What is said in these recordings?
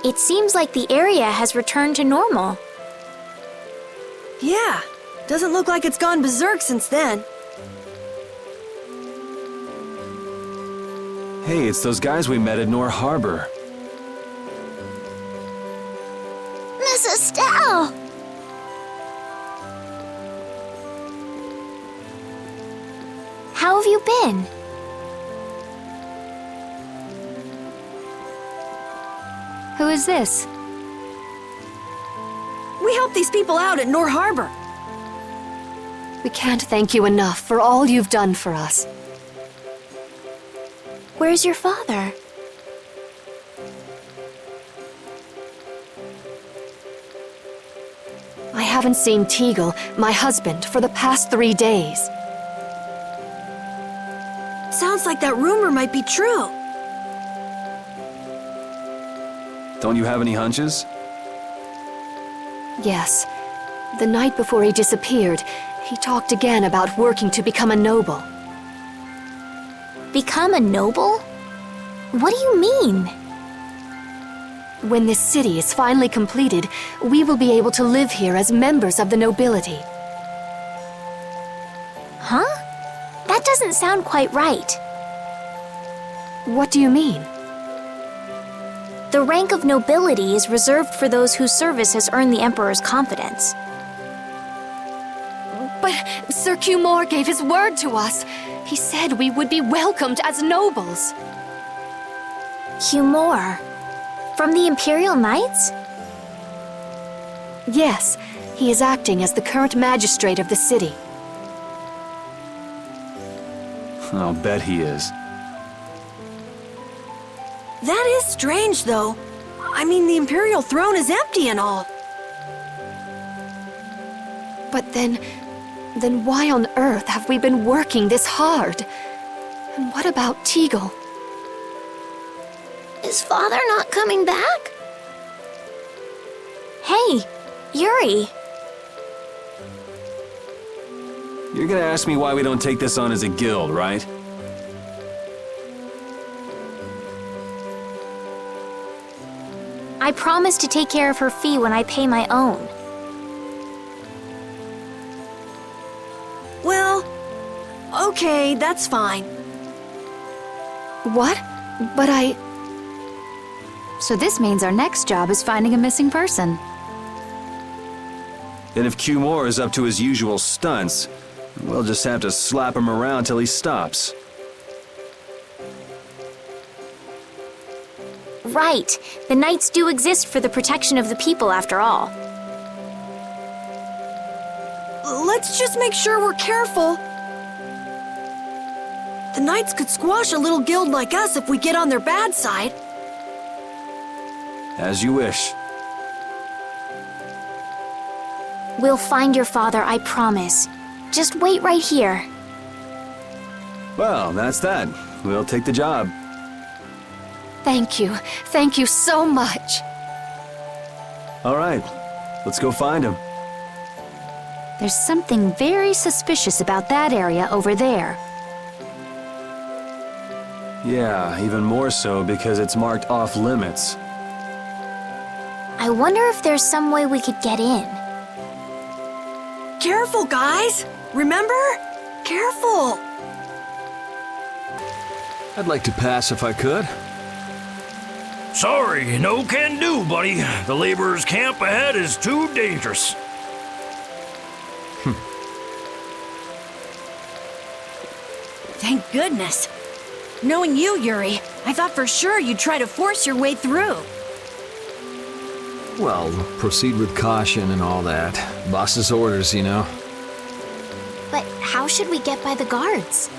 It seems like the area has returned to normal. Yeah, doesn't look like it's gone berserk since then. Hey, it's those guys we met at Nor Harbor. Miss Estelle! How have you been? Who is this? We helped these people out at Nor Harbor. We can't thank you enough for all you've done for us. Where's your father? I haven't seen Teagle, my husband, for the past 3 days. Sounds like that rumor might be true. Don't you have any hunches? Yes. The night before he disappeared, he talked again about working to become a noble. Become a noble? What do you mean? When this city is finally completed, we will be able to live here as members of the nobility. Huh? That doesn't sound quite right. What do you mean? The rank of nobility is reserved for those whose service has earned the Emperor's confidence. But Sir Cumore gave his word to us. He said we would be welcomed as nobles. Cumore? From the Imperial Knights? Yes, he is acting as the current magistrate of the city. I'll bet he is. That is strange, though. I mean, the Imperial throne is empty and all. But then why on earth have we been working this hard? And what about Teagle? Is father not coming back? Hey, Yuri. You're gonna ask me why we don't take this on as a guild, right? I promise to take care of her fee when I pay my own. Well, okay, that's fine. What? But So this means our next job is finding a missing person. And if Cumore is up to his usual stunts, we'll just have to slap him around till he stops. Right. The Knights do exist for the protection of the people, after all. Let's just make sure we're careful. The Knights could squash a little guild like us if we get on their bad side. As you wish. We'll find your father, I promise. Just wait right here. Well, that's that. We'll take the job. thank you. Thank you so much. All right, let's go find him. There's something very suspicious about that area over there. Yeah, even more so because it's marked off limits. I wonder if there's some way we could get in. Careful, guys! Remember? Careful! I'd like to pass if I could. Sorry, no can do, buddy. The laborers' camp ahead is too dangerous. Thank goodness. Knowing you, Yuri, I thought for sure you'd try to force your way through. Well, proceed with caution and all that. Boss's orders, you know. But how should we get by the guards?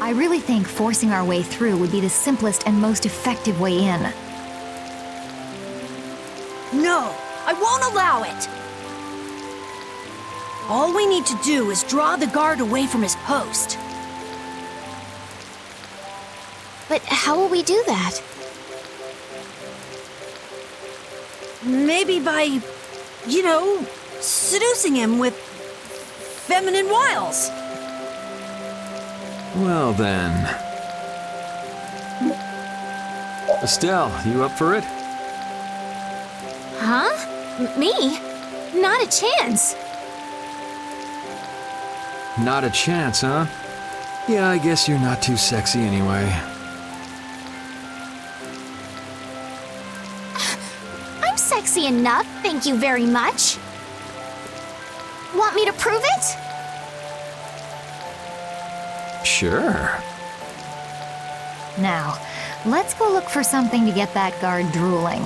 I really think forcing our way through would be the simplest and most effective way in. No, I won't allow it! All we need to do is draw the guard away from his post. But how will we do that? Maybe by, you know, seducing him with feminine wiles. Well then. Estelle, you up for it? Huh? Me? Not a chance. Not a chance, huh? Yeah, I guess you're not too sexy anyway. I'm sexy enough, thank you very much. Want me to prove it? Sure. Now, let's go look for something to get that guard drooling.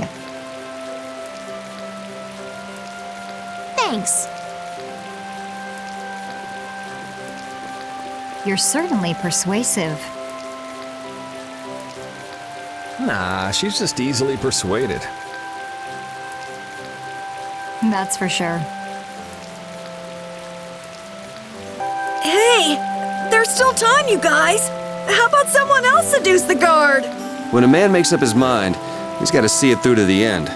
Thanks. You're certainly persuasive. Nah, she's just easily persuaded. That's for sure. Hey! There's still time, you guys! How about someone else seduce the guard? When a man makes up his mind, he's got to see it through to the end.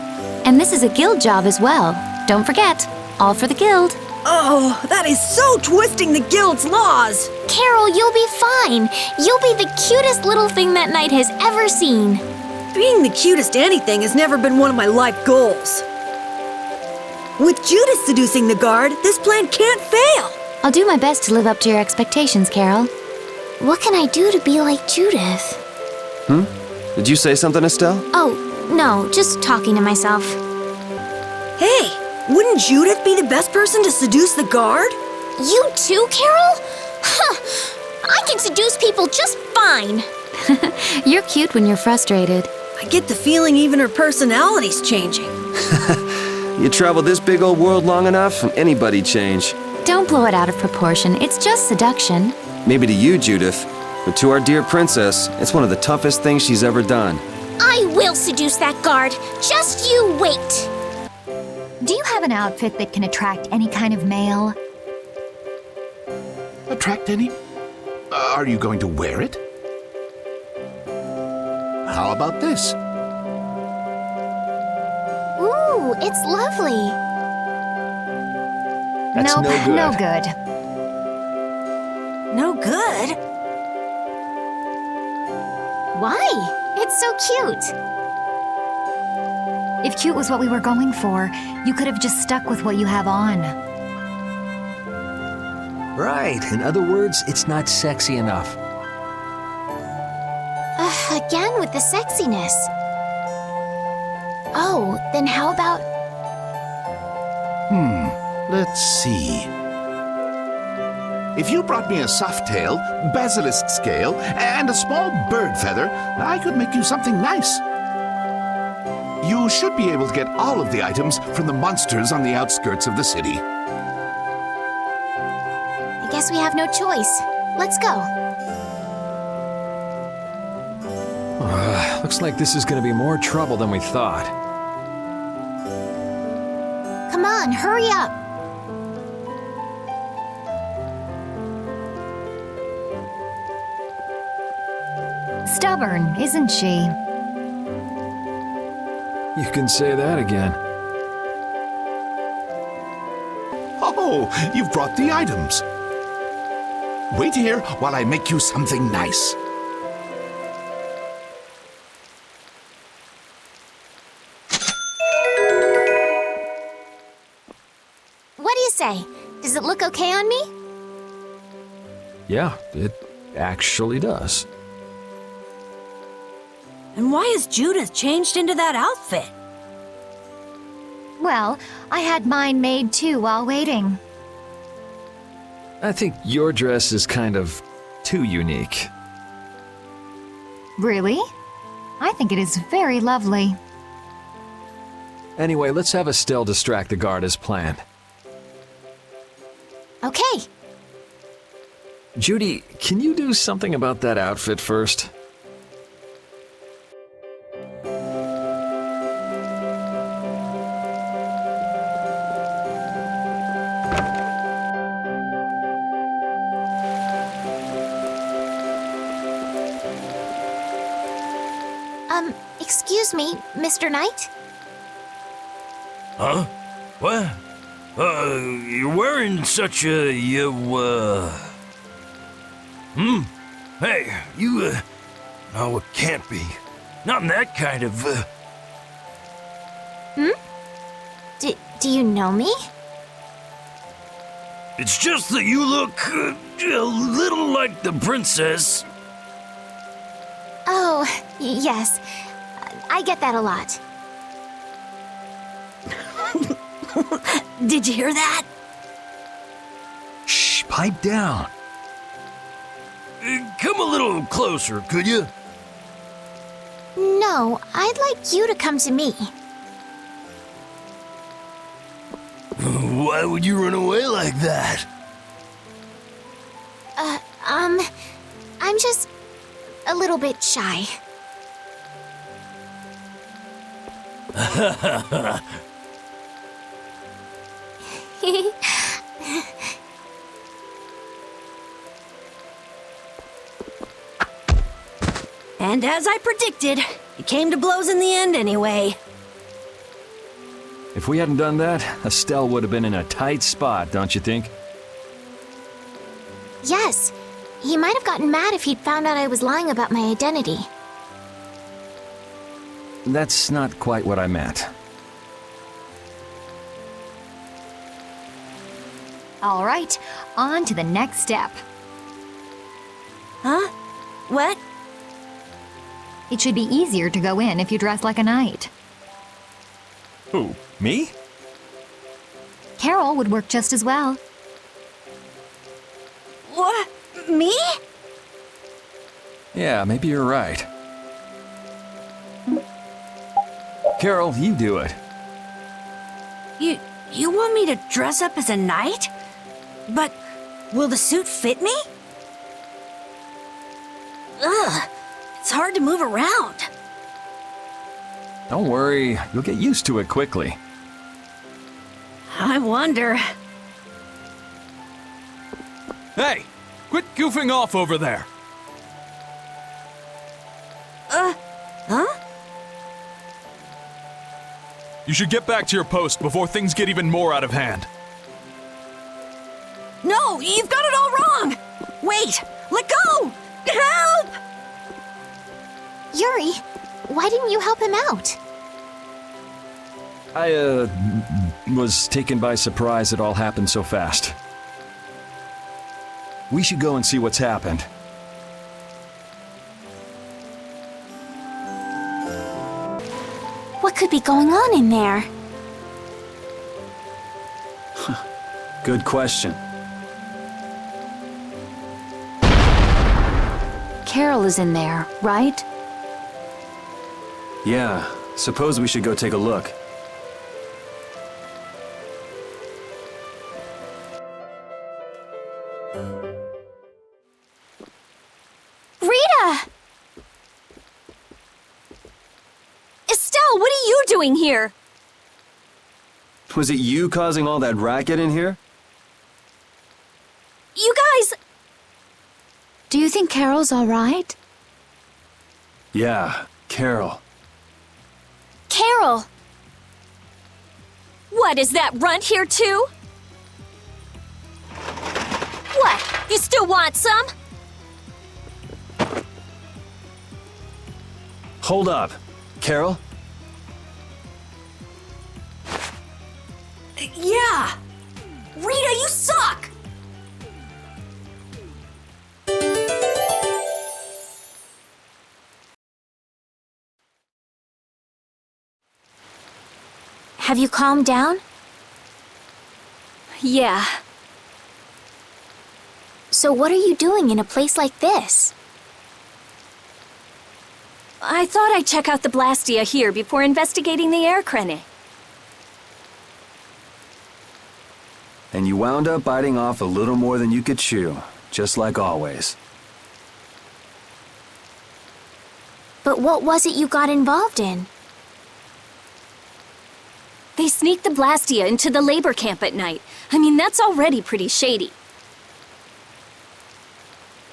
And this is a guild job as well. Don't forget, all for the guild. Oh, that is so twisting the guild's laws! Carol, you'll be fine. You'll be the cutest little thing that knight has ever seen. Being the cutest anything has never been one of my life goals. With Judas seducing the guard, this plan can't fail! I'll do my best to live up to your expectations, Carol. What can I do to be like Judith? Did you say something, Estelle? Oh, no, just talking to myself. Hey, wouldn't Judith be the best person to seduce the guard? You too, Carol? Huh, I can seduce people just fine. You're cute when you're frustrated. I get the feeling even her personality's changing. You travel this big old world long enough, and anybody'd change. Don't blow it out of proportion. It's just seduction. Maybe to you, Judith, but to our dear princess, it's one of the toughest things she's ever done. I will seduce that guard. Just you wait. Do you have an outfit that can attract any kind of male? Attract any? Are you going to wear it? How about this? Ooh, it's lovely. That's nope, no good. no good. No good? Why? It's so cute. If cute was what we were going for, you could have just stuck with what you have on. Right. In other words, it's not sexy enough. Again with the sexiness. Oh, then how about... Let's see. If you brought me a soft tail, basilisk scale, and a small bird feather, I could make you something nice. You should be able to get all of the items from the monsters on the outskirts of the city. I guess we have no choice. Let's go. Looks like this is gonna be more trouble than we thought. Come on, hurry up. Stubborn, isn't she? You can say that again. Oh, you've brought the items. Wait here while I make you something nice. What do you say? Does it look okay on me? Yeah, it actually does. And why has Judith changed into that outfit? Well, I had mine made too while waiting. I think your dress is kind of too unique. Really? I think it is very lovely. Anyway, let's have Estelle distract the guard as planned. Okay. Judy, can you do something about that outfit first? Excuse me, Mr. Knight? Huh? What? You're wearing such a, Hey, you, no, it can't be. Not in that kind of, Do you know me? It's just that you look a little like the princess. Oh, yes. I get that a lot. Did you hear that? Shh, pipe down. Come a little closer, could you? No, I'd like you to come to me. Why would you run away like that? I'm just a little bit shy. And as I predicted, it came to blows in the end anyway. If we hadn't done that, Estelle would have been in a tight spot, don't you think? Yes, he might have gotten mad if he'd found out I was lying about my identity. That's not quite what I meant. All right, on to the next step. Huh? What? It should be easier to go in if you dress like a knight. Who? Me? Carol would work just as well. What? Me? Yeah, maybe you're right. Carol, you do it. You want me to dress up as a knight? But will the suit fit me? Ugh, it's hard to move around. Don't worry, you'll get used to it quickly. I wonder. Hey, quit goofing off over there. Huh? You should get back to your post before things get even more out of hand. No, you've got it all wrong! Wait, let go! Help! Yuri, why didn't you help him out? I, was taken by surprise it all happened so fast. We should go and see what's happened. What could be going on in there? Good question. Carol is in there, right? Yeah, suppose we should go take a look. Rita! Estelle, what are you doing here? Was it you causing all that racket in here? You guys... Do you think Carol's all right? Yeah, Carol. Carol! What, is that runt here too? What, you still want some? Hold up. Carol? Yeah! Rita, you suck! Have you calmed down? Yeah. So what are you doing in a place like this? I thought I'd check out the blastia here before investigating the air crenny. And you wound up biting off a little more than you could chew, just like always. But what was it you got involved in? They sneaked the blastia into the labor camp at night. I mean, that's already pretty shady.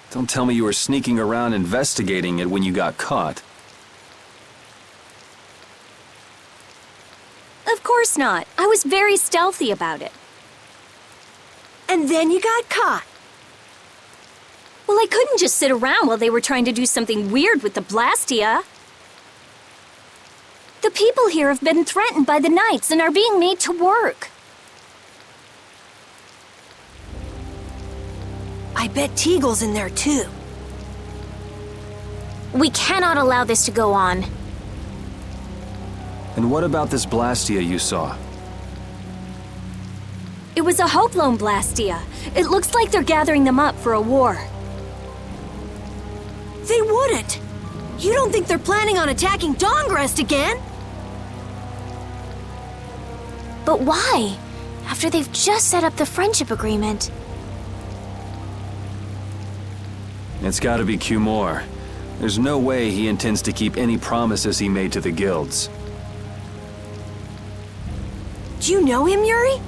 Don't tell me you were sneaking around investigating it when you got caught. Of course not. I was very stealthy about it. And then you got caught. Well, I couldn't just sit around while they were trying to do something weird with the blastia. The people here have been threatened by the Knights and are being made to work. I bet Teagle's in there too. We cannot allow this to go on. And what about this blastia you saw? It was a hope loan blastia. It looks like they're gathering them up for a war. They wouldn't! You don't think they're planning on attacking Dawngrest again? But why? After they've just set up the friendship agreement. It's gotta be Cumore. There's no way he intends to keep any promises he made to the guilds. Do you know him, Yuri?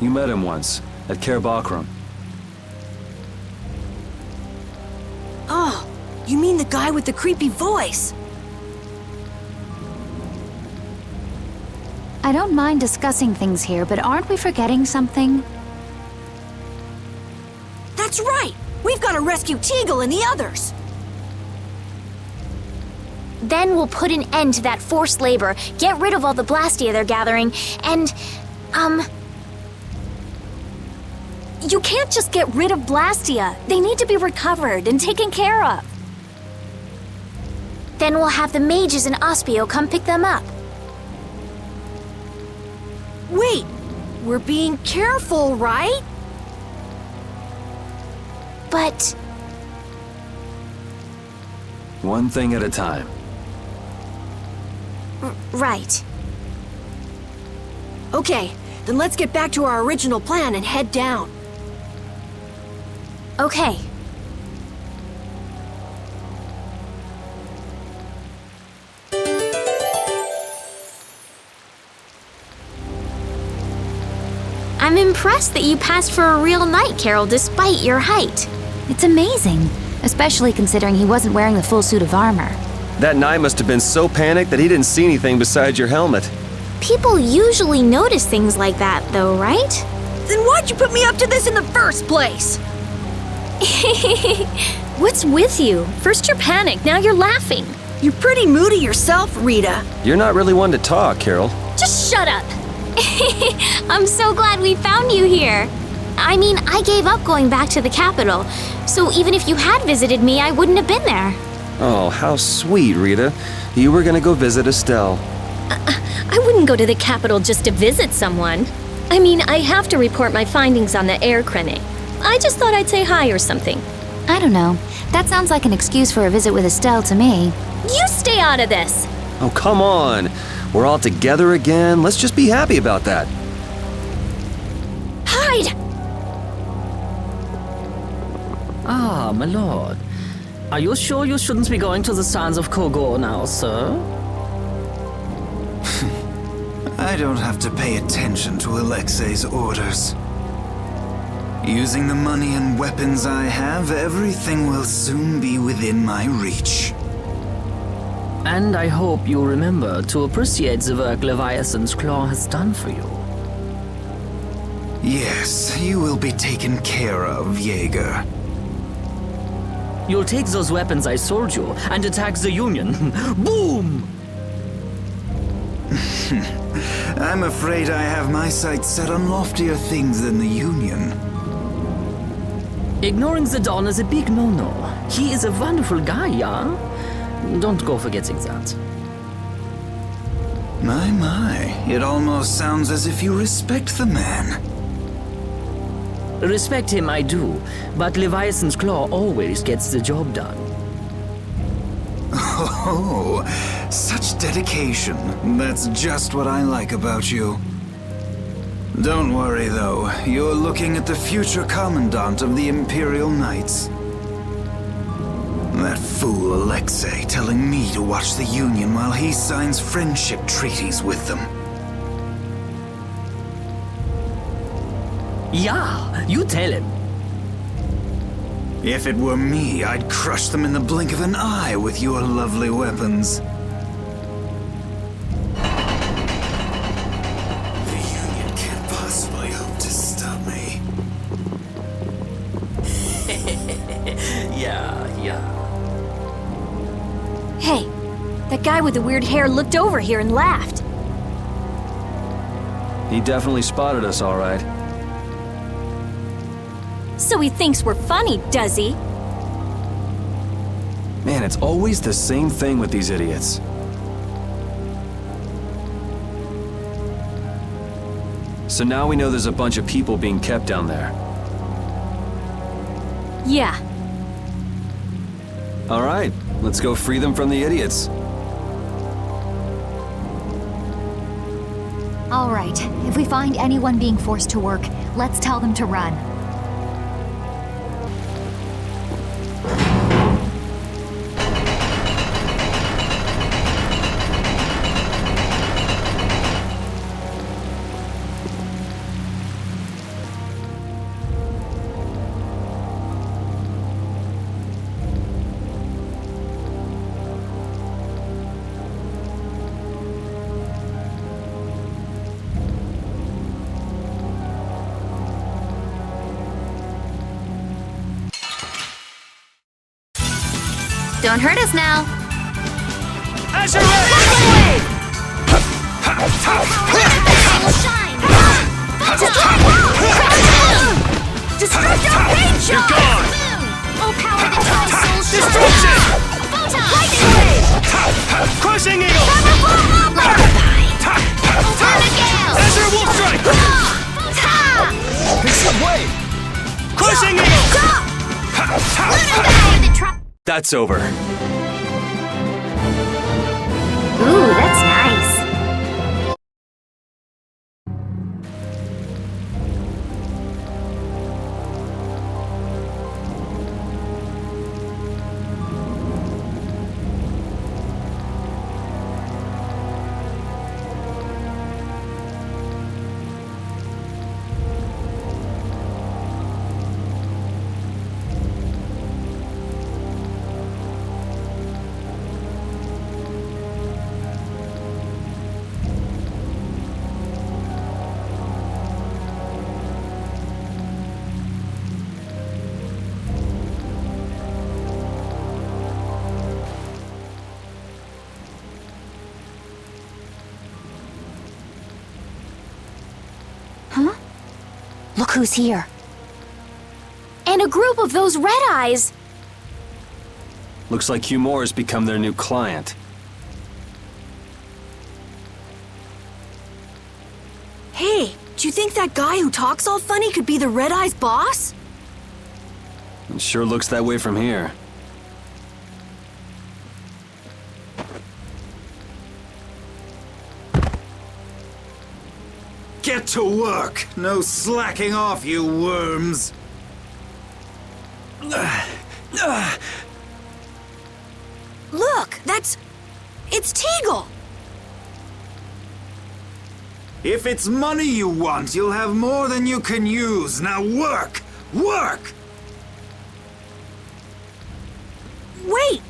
You met him once, at Kerbakram. Oh, you mean the guy with the creepy voice? I don't mind discussing things here, but aren't we forgetting something? That's right! We've got to rescue Teagle and the others! Then we'll put an end to that forced labor, get rid of all the blastia they're gathering, and, You can't just get rid of blastia. They need to be recovered and taken care of. Then we'll have the mages and Ospio come pick them up. Wait! We're being careful, right? But One thing at a time. right. Okay, then let's get back to our original plan and head down. Okay. I'm impressed that you passed for a real knight, Carol, despite your height. It's amazing, especially considering he wasn't wearing the full suit of armor. That knight must have been so panicked that he didn't see anything besides your helmet. People usually notice things like that, though, right? Then why'd you put me up to this in the first place? What's with you? First you're panicked, now you're laughing. You're pretty moody yourself, Rita. You're not really one to talk, Carol. Just shut up. I'm so glad we found you here. I mean, I gave up going back to the capital, so even if you had visited me, I wouldn't have been there. Oh, how sweet, Rita. You were gonna go visit Estelle. I wouldn't go to the capital just to visit someone. I mean, I have to report my findings on the air clinic. I just thought I'd say hi or something. I don't know. That sounds like an excuse for a visit with Estelle to me. You stay out of this. Oh, come on. We're all together again. Let's just be happy about that. Hide! Ah, my lord. Are you sure you shouldn't be going to the sands of Kogor now, sir? I don't have to pay attention to Alexei's orders. Using the money and weapons I have, everything will soon be within my reach. And I hope you remember to appreciate the work Leviathan's Claw has done for you. Yes, you will be taken care of, Yeager. You'll take those weapons I sold you and attack the Union. Boom! I'm afraid I have my sights set on loftier things than the Union. Ignoring the Don is a big no-no. He is a wonderful guy, yeah? Don't go forgetting that. My, it almost sounds as if you respect the man. Respect him I do, but Leviathan's Claw always gets the job done. Oh, such dedication. That's just what I like about you. Don't worry, though. You're looking at the future commandant of the Imperial Knights. That fool Alexei telling me to watch the Union while he signs friendship treaties with them. Yeah, you tell him. If it were me, I'd crush them in the blink of an eye with your lovely weapons. The Union can't possibly hope to stop me. Yeah. Hey, That guy with the weird hair looked over here and laughed. He definitely spotted us, all right. So he thinks we're funny, does he? Man, it's always the same thing with these idiots. So now we know there's a bunch of people being kept down there. Yeah. All right, let's go free them from the idiots. All right, if we find anyone being forced to work, let's tell them to run. Don't hurt us now. Azure Ray! Destructo Ranger! You're gone! Oh, power the tri-soul Destruction! Lightning Wave! Crushing Eagle! Azure Wolf Strike! Wait! Crushing Eagle! That's over. Ooh, that's nice. Look who's here. And a group of those red eyes. Looks like Hugh Moore's become their new client. Hey, do you think that guy who talks all funny could be the Red Eye's boss? It sure looks that way from here. Get to work! No slacking off, you worms! Look, it's Teagle! If it's money you want, you'll have more than you can use. Now work! Work! Wait!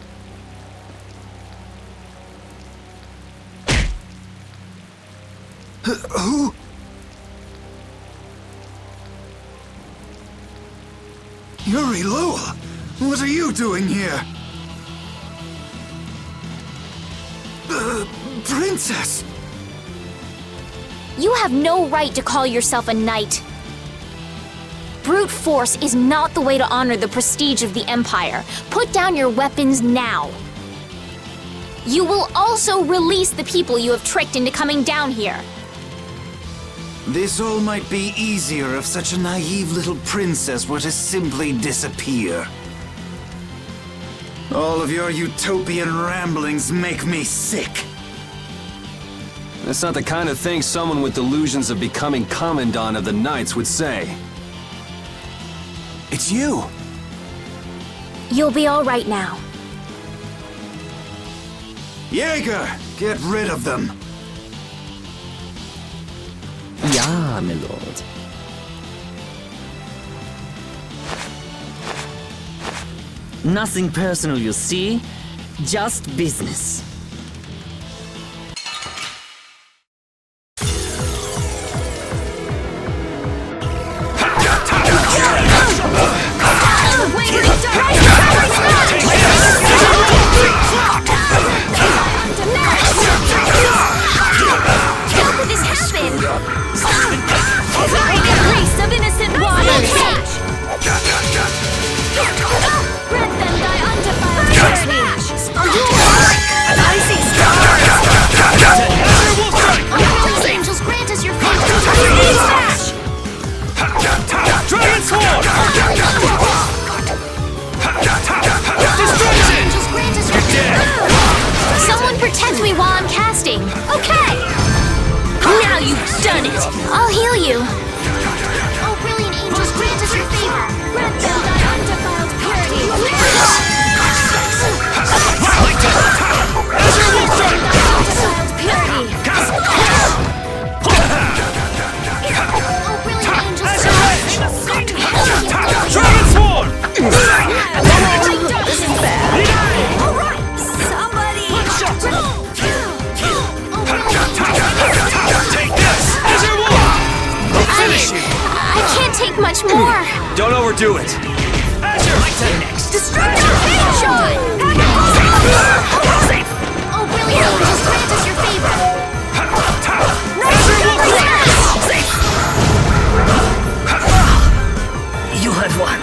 Who? Yuri Lowell! What are you doing here? Princess! You have no right to call yourself a knight. Brute force is not the way to honor the prestige of the Empire. Put down your weapons now. You will also release the people you have tricked into coming down here. This all might be easier if such a naive little princess were to simply disappear. All of your utopian ramblings make me sick. That's not the kind of thing someone with delusions of becoming Commandant of the Knights would say. It's you! You'll be all right now. Yeager, get rid of them! Ja, my lord. Nothing personal, you see? Just business. Someone protect me while I'm casting. Okay! Now you've done it! I'll heal you. Oh, brilliant angels, grant us your favor. Grant them thy undefiled purity. Undefiled purity. Oh, brilliant angels, Transform! This is bad. All right, somebody. Take this! As you will! I'll finish you! I can't take much more. Don't overdo it. Azure! Next! Destructive shot. Oh, brilliant angels, grant us your favor. You have won.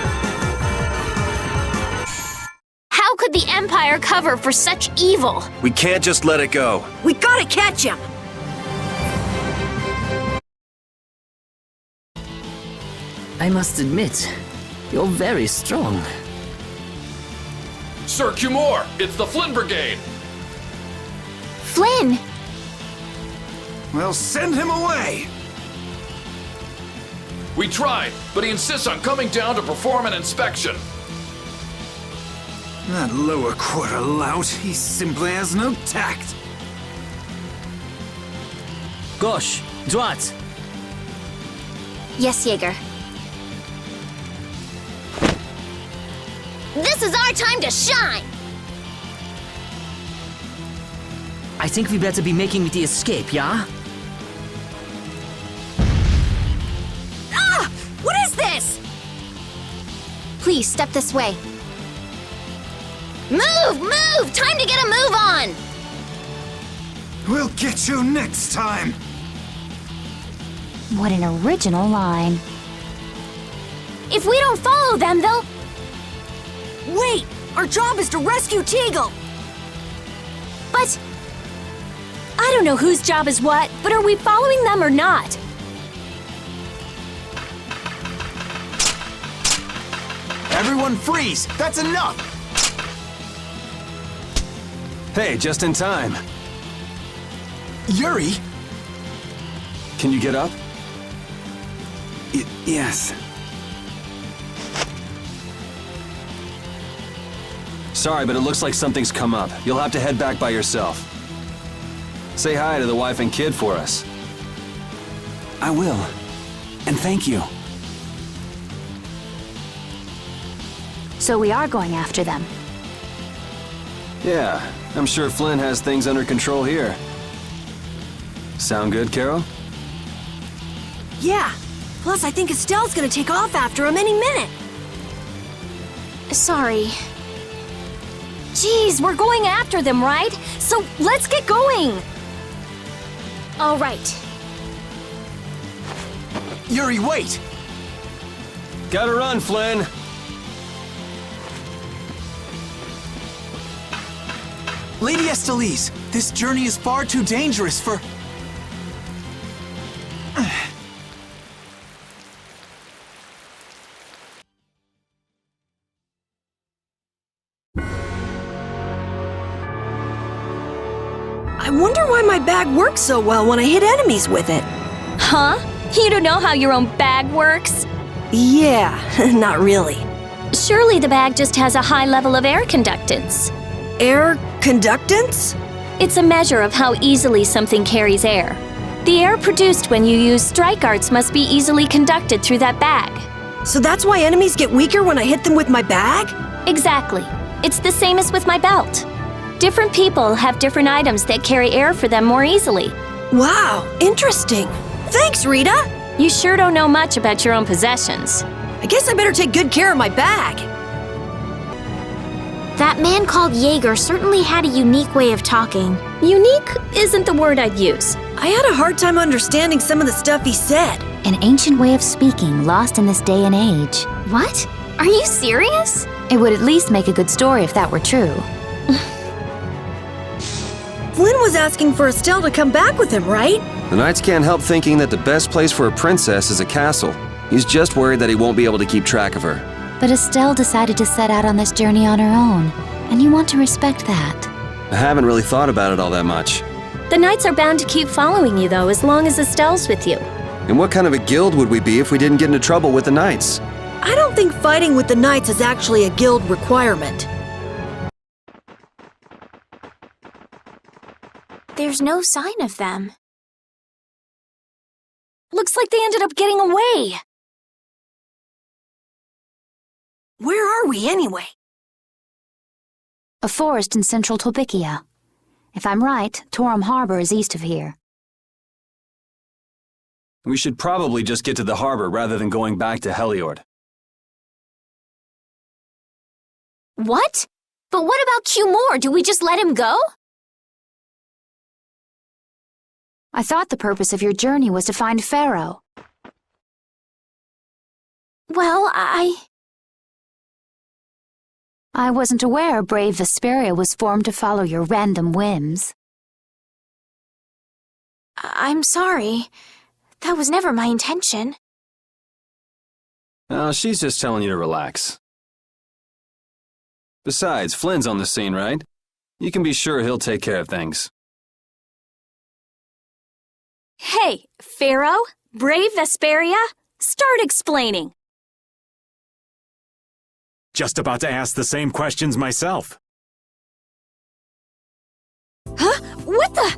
How could the Empire cover for such evil? We can't just let it go. We gotta catch him. I must admit, you're very strong. Sir Cumore, it's the Flynn Brigade. Flynn! Well, send him away! We tried, but he insists on coming down to perform an inspection. That lower quarter lout, he simply has no tact. Gauche, droite. Yes, Yeager. This is our time to shine! I think we better be making the escape, yeah? Ah! What is this? Please, step this way. Move! Move! Time to get a move on! We'll get you next time! What an original line. If we don't follow them, they'll... Wait! Our job is to rescue Teagle! But... I don't know whose job is what, but are we following them or not? Everyone freeze! That's enough! Hey, just in time. Yuri? Can you get up? Yes. Sorry, but it looks like something's come up. You'll have to head back by yourself. Say hi to the wife and kid for us. I will. And thank you. So we are going after them. Yeah, I'm sure Flynn has things under control here. Sound good, Carol? Yeah. Plus, I think Estelle's gonna take off after him any minute. Sorry. Geez, we're going after them, right? So let's get going! All right. Yuri, wait! Gotta run, Flynn! Lady Estellise, this journey is far too dangerous for... I wonder why my bag works so well when I hit enemies with it. Huh? You don't know how your own bag works? Yeah, not really. Surely the bag just has a high level of air conductance. Air conductance? It's a measure of how easily something carries air. The air produced when you use strike arts must be easily conducted through that bag. So that's why enemies get weaker when I hit them with my bag? Exactly. It's the same as with my belt. Different people have different items that carry air for them more easily. Wow, interesting. Thanks, Rita! You sure don't know much about your own possessions. I guess I better take good care of my bag. That man called Yeager certainly had a unique way of talking. Unique isn't the word I'd use. I had a hard time understanding some of the stuff he said. An ancient way of speaking lost in this day and age. What? Are you serious? It would at least make a good story if that were true. Flynn was asking for Estelle to come back with him, right? The Knights can't help thinking that the best place for a princess is a castle. He's just worried that he won't be able to keep track of her. But Estelle decided to set out on this journey on her own, and you want to respect that. I haven't really thought about it all that much. The Knights are bound to keep following you, though, as long as Estelle's with you. And what kind of a guild would we be if we didn't get into trouble with the Knights? I don't think fighting with the Knights is actually a guild requirement. There's no sign of them. Looks like they ended up getting away. Where are we anyway? A forest in central Tolbikia. If I'm right, Torum Harbor is east of here. We should probably just get to the harbor rather than going back to Heliord. What? But what about Q-More? Do we just let him go? I thought the purpose of your journey was to find Pharaoh. Well, I wasn't aware brave Vesperia was formed to follow your random whims. I'm sorry. That was never my intention. Oh, she's just telling you to relax. Besides, Flynn's on the scene, right? You can be sure he'll take care of things. Hey, Pharaoh? Brave Vesperia? Start explaining. Just about to ask the same questions myself. Huh? What the?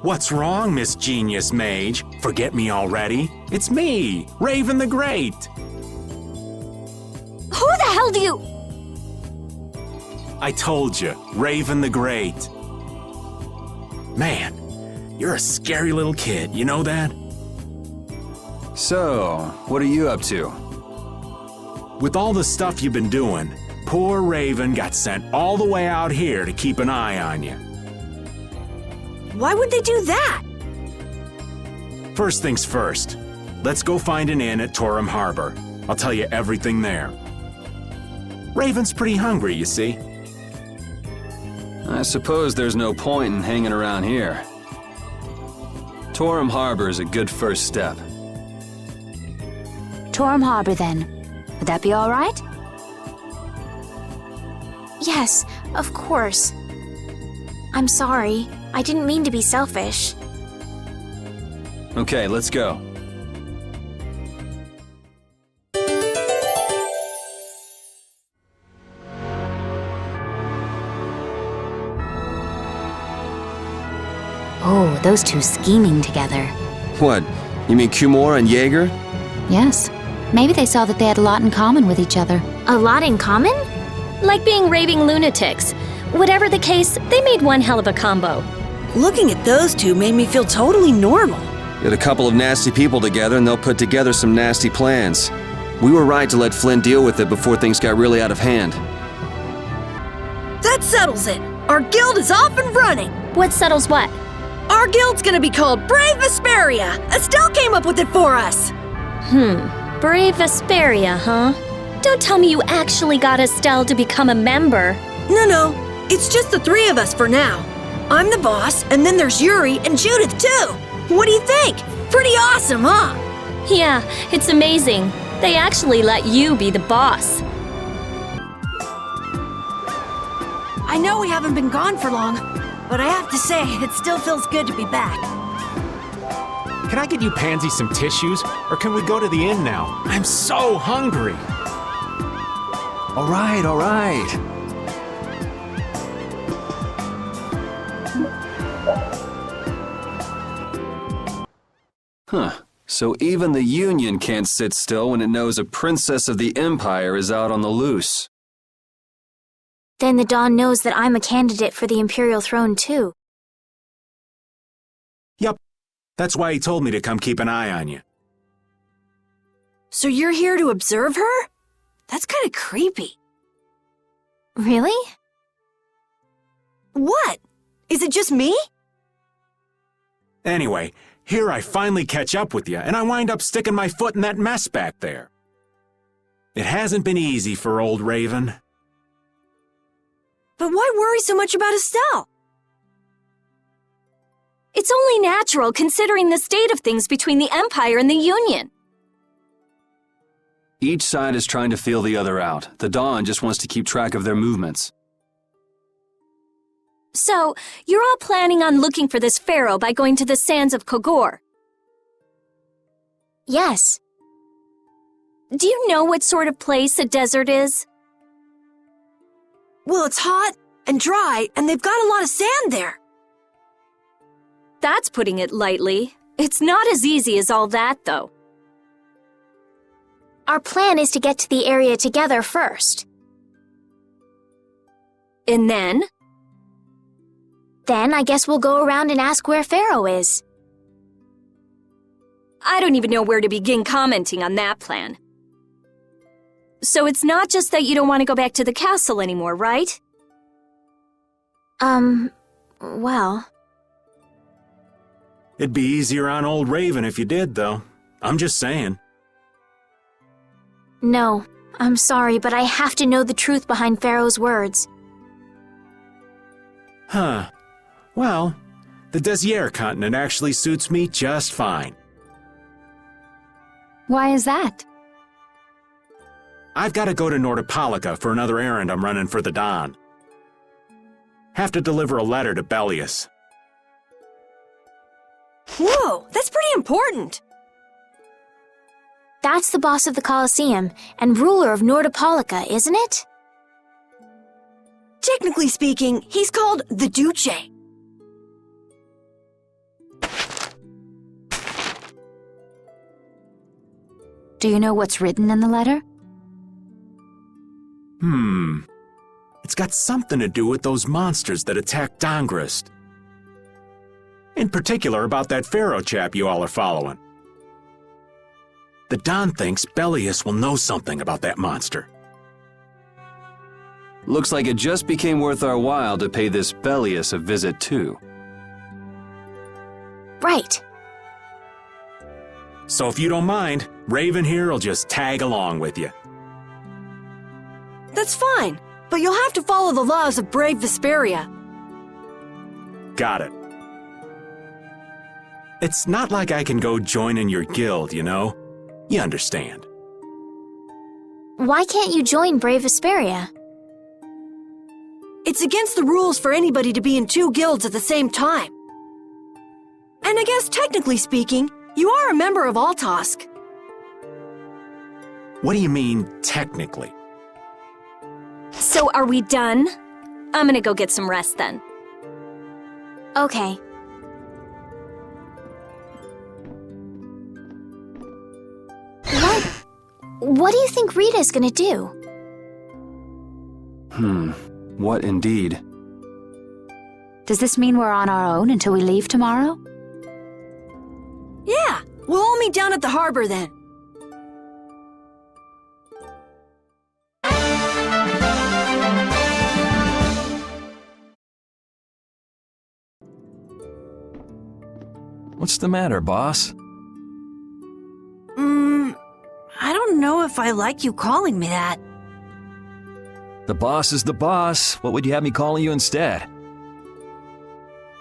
What's wrong, Miss Genius Mage? Forget me already? It's me, Raven the Great. Who the hell do you... I told you, Raven the Great. Man, you're a scary little kid, you know that? So, what are you up to? With all the stuff you've been doing, poor Raven got sent all the way out here to keep an eye on you. Why would they do that? First things first, let's go find an inn at Torum Harbor. I'll tell you everything there. Raven's pretty hungry, you see. I suppose there's no point in hanging around here. Torum Harbor is a good first step. Torum Harbor, then. Would that be all right? yes, of course. I'm sorry. I didn't mean to be selfish. Okay, let's go. Oh, those two scheming together. What? You mean Q-More and Yeager? Yes. Maybe they saw that they had a lot in common with each other. A lot in common? Like being raving lunatics. Whatever the case, they made one hell of a combo. Looking at those two made me feel totally normal. Get a couple of nasty people together and they'll put together some nasty plans. We were right to let Flynn deal with it before things got really out of hand. That settles it. Our guild is off and running. What settles what? Our guild's gonna be called Brave Vesperia. Estelle came up with it for us. Brave Vesperia, huh? Don't tell me you actually got Estelle to become a member. No. It's just the three of us for now. I'm the boss, and then there's Yuri and Judith, too. What do you think? Pretty awesome, huh? Yeah, it's amazing. They actually let you be the boss. I know we haven't been gone for long, but I have to say, it still feels good to be back. Can I get you Pansy some tissues, or can we go to the inn now? I'm so hungry. All right. Huh. So even the Union can't sit still when it knows a princess of the Empire is out on the loose. Then the Dawn knows that I'm a candidate for the Imperial throne, too. Yup. That's why he told me to come keep an eye on you. So you're here to observe her? That's kind of creepy. Really? What? Is it just me? Anyway, here I finally catch up with you, and I wind up sticking my foot in that mess back there. It hasn't been easy for old Raven. But why worry so much about Estelle? It's only natural considering the state of things between the Empire and the Union. Each side is trying to feel the other out. The Dawn just wants to keep track of their movements. So, you're all planning on looking for this pharaoh by going to the sands of Kogor? Yes. Do you know what sort of place the desert is? Well, it's hot and dry, and they've got a lot of sand there. That's putting it lightly. It's not as easy as all that, though. Our plan is to get to the area together first. And then? Then I guess we'll go around and ask where Pharaoh is. I don't even know where to begin commenting on that plan. So it's not just that you don't want to go back to the castle anymore, right? Well... It'd be easier on old Raven if you did, though. I'm just saying. No, I'm sorry, but I have to know the truth behind Pharaoh's words. Huh. Well, the Desier continent actually suits me just fine. Why is that? I've got to go to Nordopolica for another errand I'm running for the Dawn. Have to deliver a letter to Bellius. Whoa, that's pretty important. That's the boss of the Colosseum and ruler of Nordopolica, isn't it? Technically speaking, he's called the Duce. Do you know what's written in the letter? It's got something to do with those monsters that attacked Dongrist. In particular about that Pharaoh chap you all are following. The Don thinks Bellius will know something about that monster. Looks like it just became worth our while to pay this Bellius a visit too. Right. So if you don't mind, Raven here will just tag along with you. That's fine, but you'll have to follow the laws of brave Vesperia. Got it. It's not like I can go join in your guild, you know? You understand. Why can't you join Brave Vesperia? It's against the rules for anybody to be in two guilds at the same time. And I guess technically speaking, you are a member of Altosk. What do you mean, technically? So are we done? I'm gonna go get some rest then. Okay. What do you think Rita's gonna do? What indeed? Does this mean we're on our own until we leave tomorrow? Yeah, we'll all meet down at the harbor then. What's the matter, boss? I don't know if I like you calling me that. The boss is the boss. What would you have me calling you instead?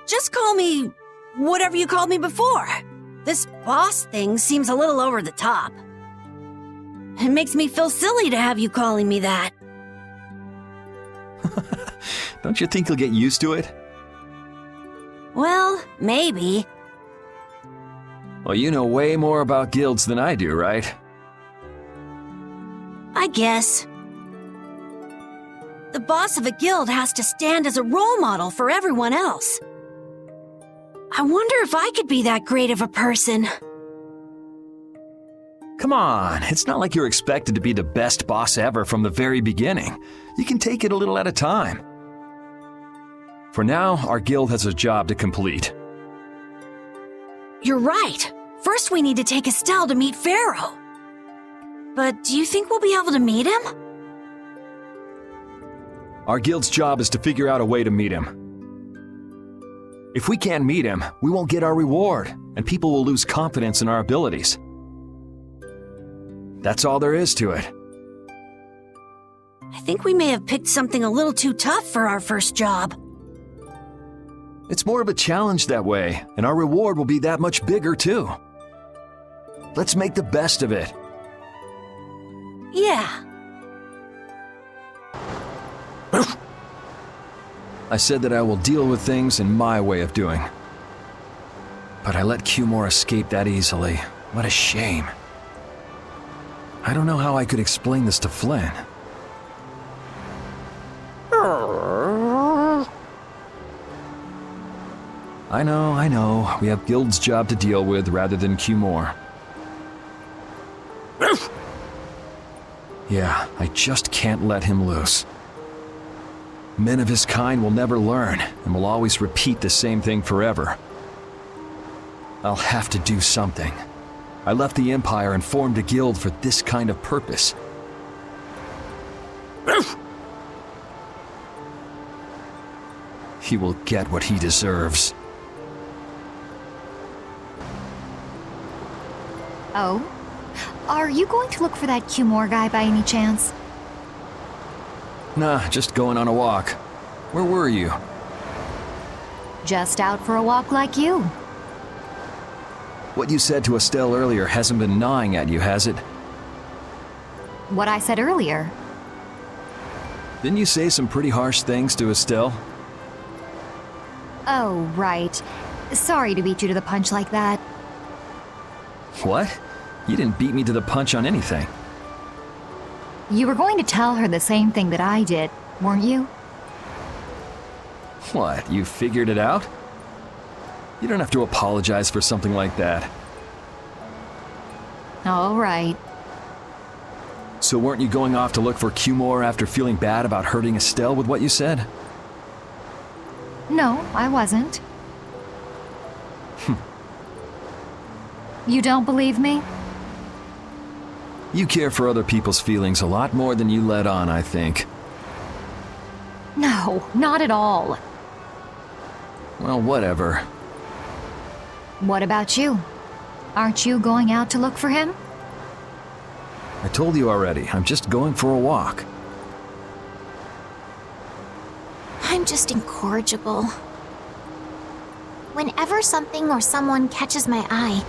Just call me whatever you called me before. This boss thing seems a little over the top. It makes me feel silly to have you calling me that. Don't you think you'll get used to it? Well, maybe. Well, you know way more about guilds than I do, right? I guess. The boss of a guild has to stand as a role model for everyone else. I wonder if I could be that great of a person. Come on, it's not like you're expected to be the best boss ever from the very beginning. You can take it a little at a time. For now, our guild has a job to complete. You're right. First we need to take Estelle to meet Pharaoh. But do you think we'll be able to meet him? Our guild's job is to figure out a way to meet him. If we can't meet him, we won't get our reward, and people will lose confidence in our abilities. That's all there is to it. I think we may have picked something a little too tough for our first job. It's more of a challenge that way, and our reward will be that much bigger too. Let's make the best of it. Yeah. I said that I will deal with things in my way of doing. But I let Cumore escape that easily. What a shame. I don't know how I could explain this to Flynn. I know. We have Guild's job to deal with rather than Cumore. Yeah, I just can't let him loose. Men of his kind will never learn, and will always repeat the same thing forever. I'll have to do something. I left the Empire and formed a guild for this kind of purpose. He will get what he deserves. Oh? Are you going to look for that Cumore guy by any chance? Nah, just going on a walk. Where were you? Just out for a walk like you. What you said to Estelle earlier hasn't been gnawing at you, has it? What I said earlier. Didn't you say some pretty harsh things to Estelle? Oh, right. Sorry to beat you to the punch like that. What? You didn't beat me to the punch on anything. You were going to tell her the same thing that I did, weren't you? What, you figured it out? You don't have to apologize for something like that. All right. So weren't you going off to look for Cumore after feeling bad about hurting Estelle with what you said? No, I wasn't. You don't believe me? You care for other people's feelings a lot more than you let on, I think. No, not at all. Well, whatever. What about you? Aren't you going out to look for him? I told you already, I'm just going for a walk. I'm just incorrigible. Whenever something or someone catches my eye,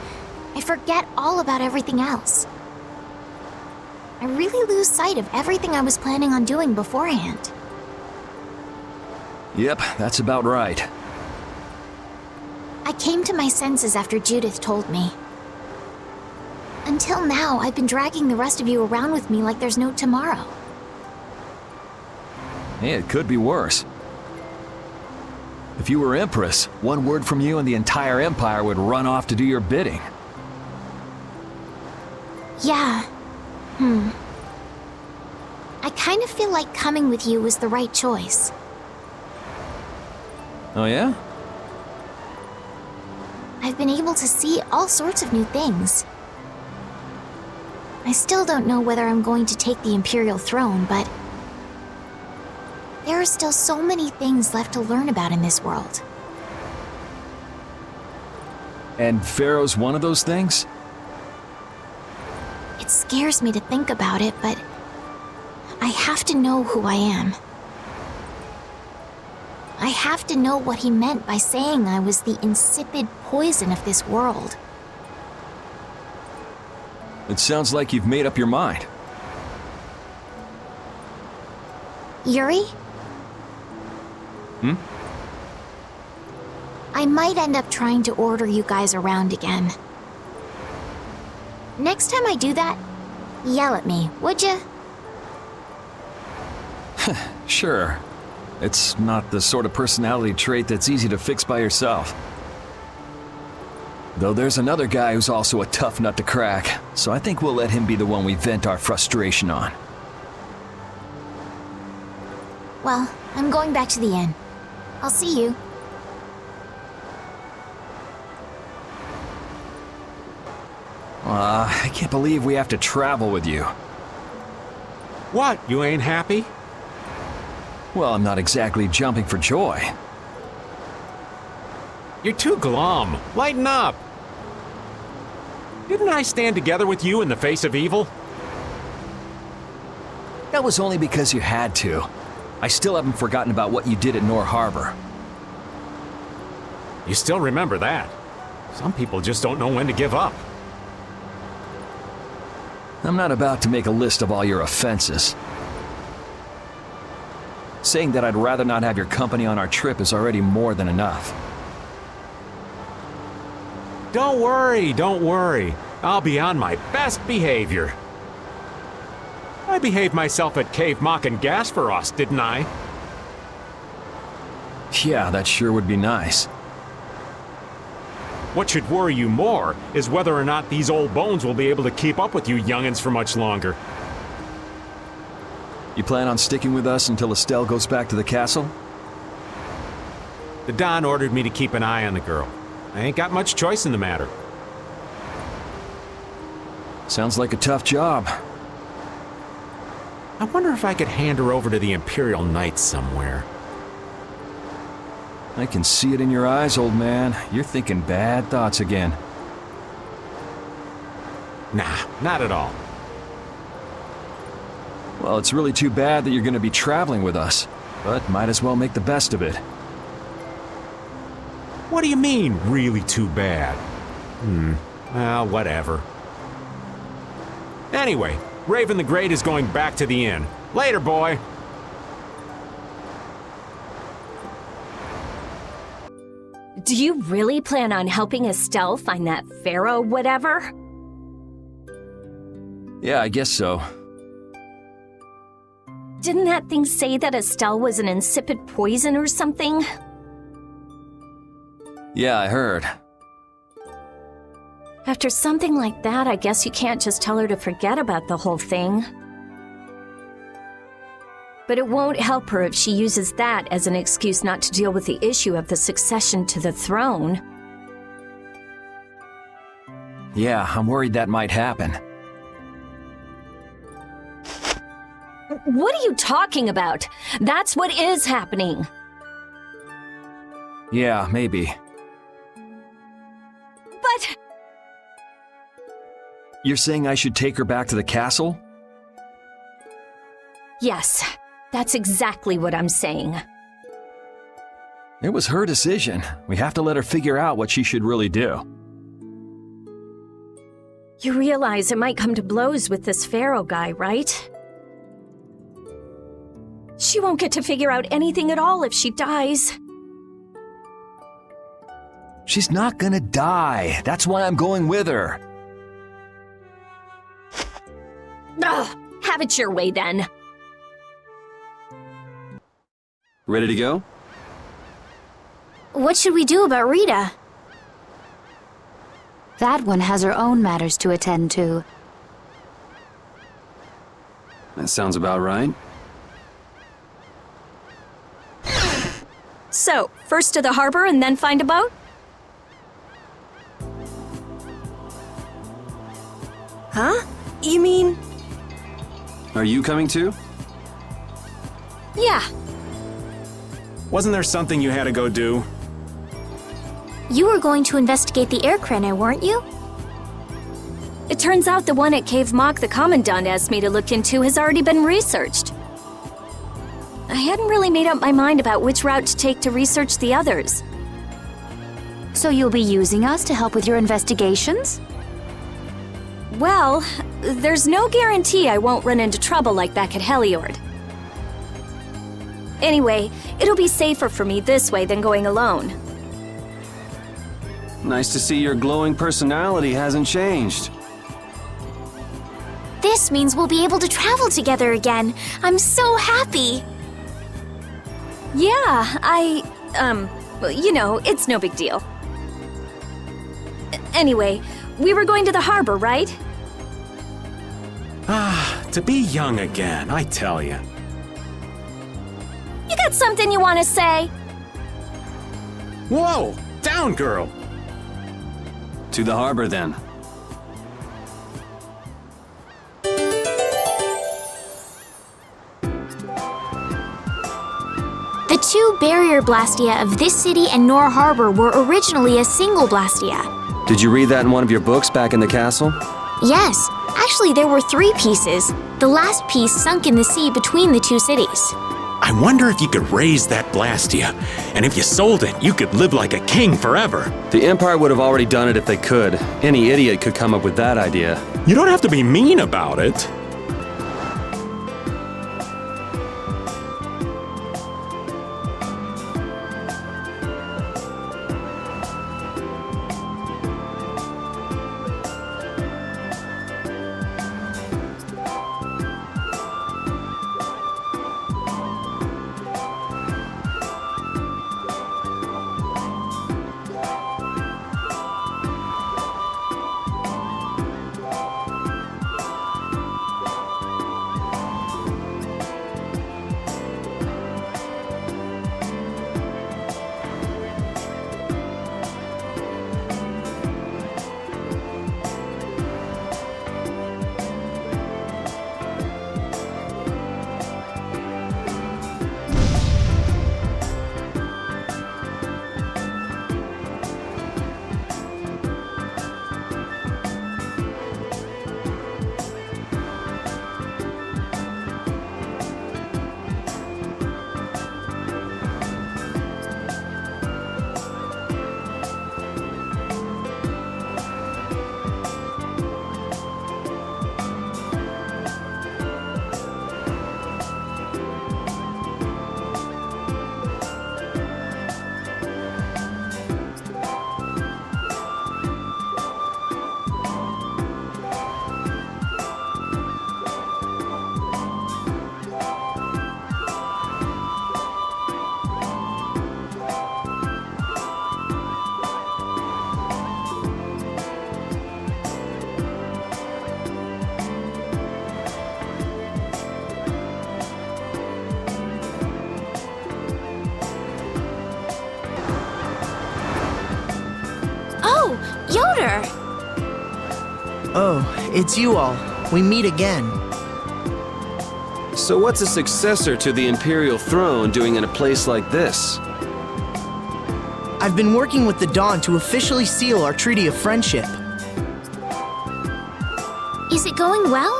I forget all about everything else. I really lose sight of everything I was planning on doing beforehand. Yep, that's about right. I came to my senses after Judith told me. Until now, I've been dragging the rest of you around with me like there's no tomorrow. Hey, it could be worse. If you were Empress, one word from you and the entire Empire would run off to do your bidding. Yeah. I kind of feel like coming with you was the right choice. Oh yeah? I've been able to see all sorts of new things. I still don't know whether I'm going to take the Imperial throne, but there are still so many things left to learn about in this world. And Pharaoh's one of those things? It scares me to think about it, but I have to know who I am. I have to know what he meant by saying I was the insipid poison of this world. It sounds like you've made up your mind. Yuri? I might end up trying to order you guys around again. Next time I do that, yell at me, would ya? Sure. It's not the sort of personality trait that's easy to fix by yourself. Though there's another guy who's also a tough nut to crack, so I think we'll let him be the one we vent our frustration on. Well, I'm going back to the inn. I'll see you. I can't believe we have to travel with you. What, you ain't happy? Well, I'm not exactly jumping for joy. You're too glum. Lighten up. Didn't I stand together with you in the face of evil? That was only because you had to. I still haven't forgotten about what you did at Nor Harbor. You still remember that. Some people just don't know when to give up. I'm not about to make a list of all your offenses. Saying that I'd rather not have your company on our trip is already more than enough. Don't worry. I'll be on my best behavior. I behaved myself at Cave Mock and Gasperos, didn't I? Yeah, that sure would be nice. What should worry you more is whether or not these old bones will be able to keep up with you youngins for much longer. You plan on sticking with us until Estelle goes back to the castle? The Don ordered me to keep an eye on the girl. I ain't got much choice in the matter. Sounds like a tough job. I wonder if I could hand her over to the Imperial Knights somewhere. I can see it in your eyes, old man. You're thinking bad thoughts again. Nah, not at all. Well, it's really too bad that you're going to be traveling with us, but might as well make the best of it. What do you mean, really too bad? Well, whatever. Anyway, Raven the Great is going back to the inn. Later, boy! Do you really plan on helping Estelle find that pharaoh whatever? Yeah, I guess so. Didn't that thing say that Estelle was an insipid poison or something? Yeah, I heard. After something like that, I guess you can't just tell her to forget about the whole thing. But it won't help her if she uses that as an excuse not to deal with the issue of the succession to the throne. Yeah, I'm worried that might happen. What are you talking about? That's what is happening. Yeah, maybe. But... You're saying I should take her back to the castle? Yes, that's exactly what I'm saying. It was her decision. We have to let her figure out what she should really do. You realize it might come to blows with this pharaoh guy, right? She won't get to figure out anything at all if she dies. She's not gonna die. That's why I'm going with her. Ugh, have it your way then. Ready to go? What should we do about Rita? That one has her own matters to attend to. That sounds about right. So, first to the harbor and then find a boat? Huh? You mean... Are you coming too? Yeah. Wasn't there something you had to go do? You were going to investigate the air crenna, weren't you? It turns out the one at Cave Mock the Commandant asked me to look into has already been researched. I hadn't really made up my mind about which route to take to research the others. So you'll be using us to help with your investigations? Well, there's no guarantee I won't run into trouble like back at Heliord. Anyway, it'll be safer for me this way than going alone. Nice to see your glowing personality hasn't changed. This means we'll be able to travel together again. I'm so happy. Yeah, well, you know, it's no big deal. Anyway, we were going to the harbor, right? Ah, to be young again, I tell you. You got something you want to say? Whoa! Down, girl! To the harbor, then. The two barrier blastia of this city and Nor Harbor were originally a single blastia. Did you read that in one of your books back in the castle? Yes, actually there were 3 pieces. The last piece sunk in the sea between the 2 cities. I wonder if you could raise that blastia. And if you sold it, you could live like a king forever. The Empire would have already done it if they could. Any idiot could come up with that idea. You don't have to be mean about it. Yeager! Oh, it's you all. We meet again. So what's a successor to the Imperial throne doing in a place like this? I've been working with the Dawn to officially seal our Treaty of Friendship. Is it going well?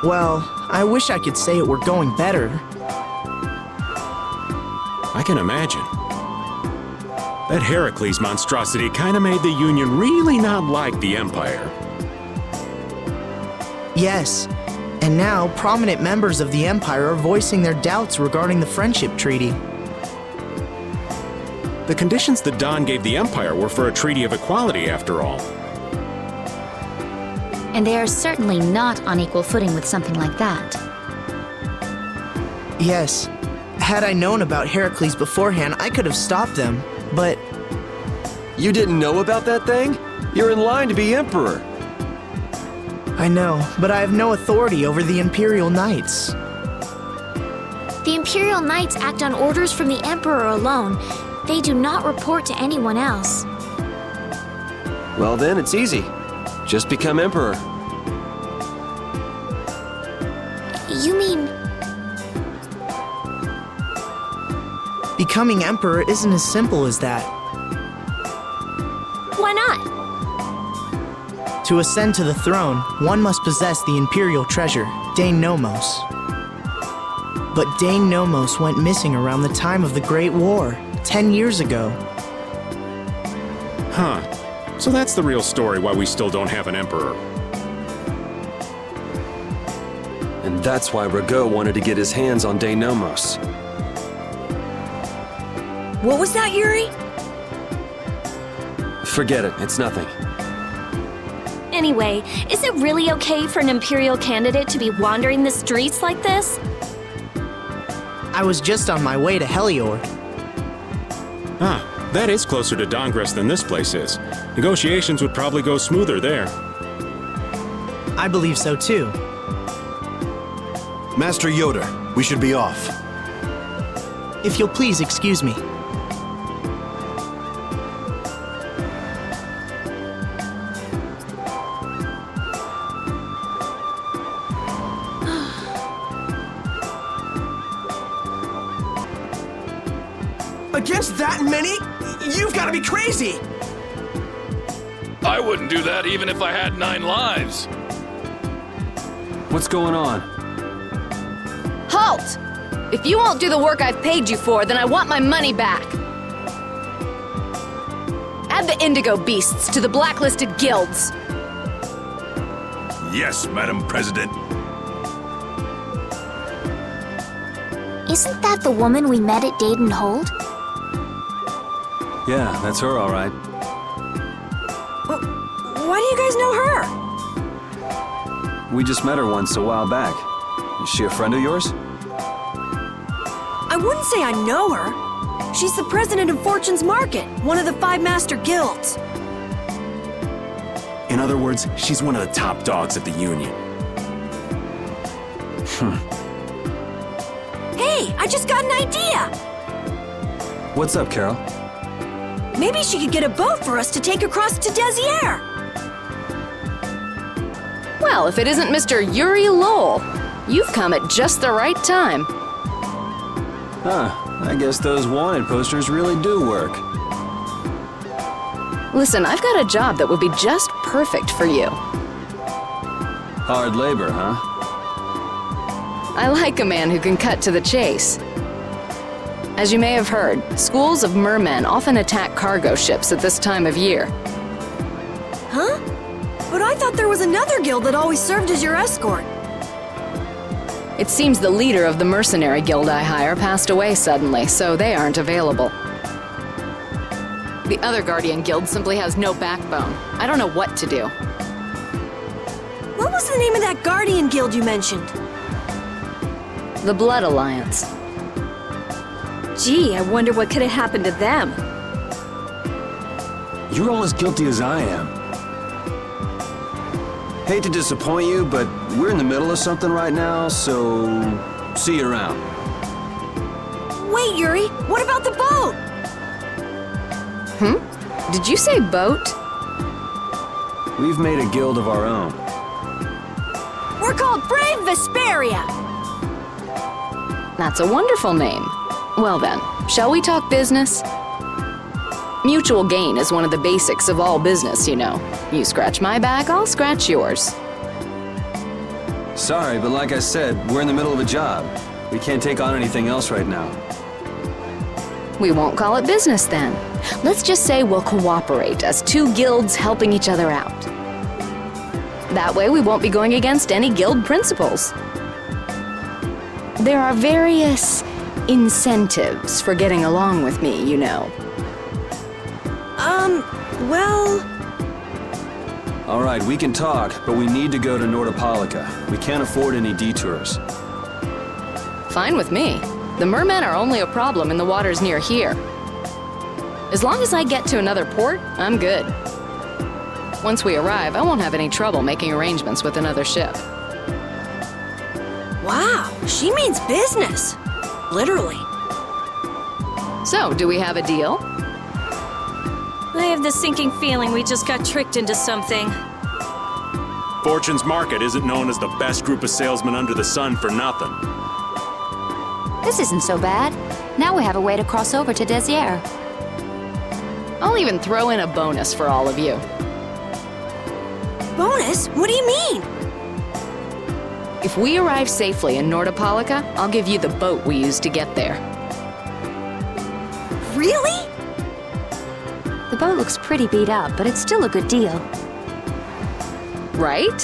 Well, I wish I could say it were going better. I can imagine. That Heracles monstrosity kinda made the Union really not like the Empire. Yes, and now prominent members of the Empire are voicing their doubts regarding the Friendship Treaty. The conditions the Dawn gave the Empire were for a treaty of equality, after all. And they are certainly not on equal footing with something like that. Yes. Had I known about Heracles beforehand, I could have stopped them, but... You didn't know about that thing? You're in line to be Emperor. I know, but I have no authority over the Imperial Knights. The Imperial Knights act on orders from the Emperor alone. They do not report to anyone else. Well then, it's easy. Just become Emperor. You mean... Becoming Emperor isn't as simple as that. Why not? To ascend to the throne, one must possess the Imperial treasure, Dane Nomos. But Dane Nomos went missing around the time of the Great War, 10 years ago. Huh. So that's the real story why we still don't have an Emperor. And that's why Rago wanted to get his hands on Dane Nomos. What was that, Yuri? Forget it, it's nothing. Anyway, is it really okay for an Imperial candidate to be wandering the streets like this? I was just on my way to Heliord. Ah, that is closer to Dongres than this place is. Negotiations would probably go smoother there. I believe so too. Master Yoder, we should be off. If you'll please excuse me. Against that many? You've got to be crazy! I wouldn't do that even if I had 9 lives. What's going on? fault. If you won't do the work I've paid you for, then I want my money back. Add the indigo beasts to the blacklisted guilds. Yes, Madam President. Isn't that the woman we met at Dayton Hold? Yeah, that's her, all right. Why do you guys know her? We just met her once a while back. Is she a friend of yours? I wouldn't say I know her. She's the president of Fortune's Market, one of the 5 master guilds. In other words, she's one of the top dogs at the Union. Hey, I just got an idea! What's up, Carol? Maybe she could get a boat for us to take across to Desier. Well, if it isn't Mr. Yuri Lowell, you've come at just the right time. Huh, I guess those wanted posters really do work. Listen, I've got a job that would be just perfect for you. Hard labor, huh? I like a man who can cut to the chase. As you may have heard, schools of mermen often attack cargo ships at this time of year. Huh? But I thought there was another guild that always served as your escort. It seems the leader of the mercenary guild I hire passed away suddenly, so they aren't available. The other Guardian guild simply has no backbone. I don't know what to do. What was the name of that Guardian guild you mentioned? The Blood Alliance. Gee, I wonder what could have happened to them. You're all as guilty as I am. Hate to disappoint you, but we're in the middle of something right now, so see you around. Wait, Yuri, what about the boat? Did you say boat? We've made a guild of our own. We're called Brave Vesperia. That's a wonderful name. Well then, shall we talk business? Mutual gain is one of the basics of all business, you know. You scratch my back, I'll scratch yours. Sorry, but like I said, we're in the middle of a job. We can't take on anything else right now. We won't call it business then. Let's just say we'll cooperate as 2 guilds helping each other out. That way we won't be going against any guild principles. There are various incentives for getting along with me, you know. Well... All right, we can talk, but we need to go to Nordopolica. We can't afford any detours. Fine with me. The mermen are only a problem in the waters near here. As long as I get to another port, I'm good. Once we arrive, I won't have any trouble making arrangements with another ship. Wow, she means business. Literally. So, do we have a deal? I have the sinking feeling we just got tricked into something. Fortune's Market isn't known as the best group of salesmen under the sun for nothing. This isn't so bad. Now we have a way to cross over to Desier. I'll even throw in a bonus for all of you. Bonus? What do you mean? If we arrive safely in Nordopolica, I'll give you the boat we used to get there. Really? The boat looks pretty beat up, but it's still a good deal. Right?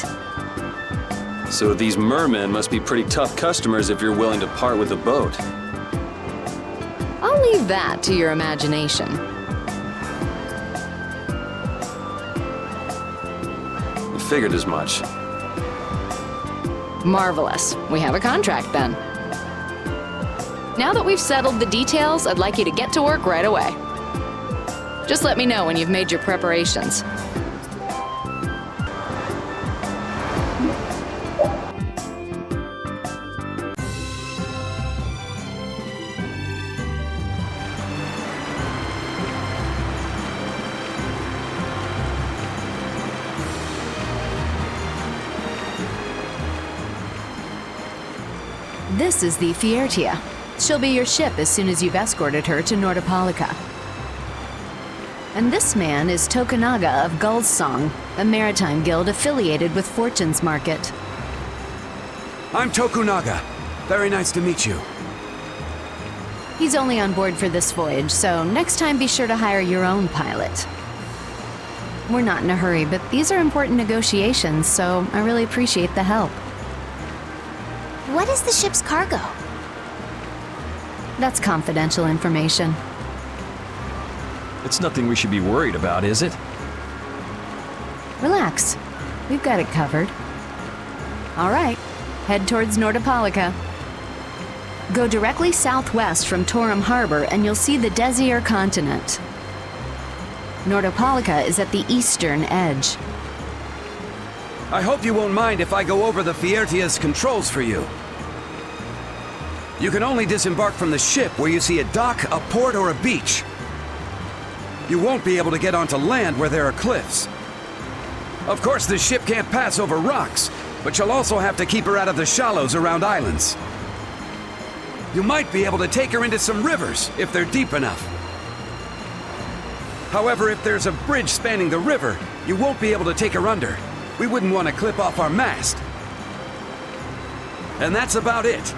So these mermen must be pretty tough customers if you're willing to part with the boat. I'll leave that to your imagination. I figured as much. Marvelous. We have a contract then. Now that we've settled the details, I'd like you to get to work right away. Just let me know when you've made your preparations. This is the Fiertia. She'll be your ship as soon as you've escorted her to Nordopolica. And this man is Tokunaga of Gull's Song, a maritime guild affiliated with Fortune's Market. I'm Tokunaga. Very nice to meet you. He's only on board for this voyage, so next time be sure to hire your own pilot. We're not in a hurry, but these are important negotiations, so I really appreciate the help. What is the ship's cargo? That's confidential information. It's nothing we should be worried about, is it? Relax. We've got it covered. All right, head towards Nordopolica. Go directly southwest from Torum Harbor and you'll see the Desier continent. Nordopolica is at the eastern edge. I hope you won't mind if I go over the Fiertia's controls for you. You can only disembark from the ship where you see a dock, a port, or a beach. You won't be able to get onto land where there are cliffs. Of course, the ship can't pass over rocks, but you'll also have to keep her out of the shallows around islands. You might be able to take her into some rivers, if they're deep enough. However, if there's a bridge spanning the river, you won't be able to take her under. We wouldn't want to clip off our mast. And that's about it.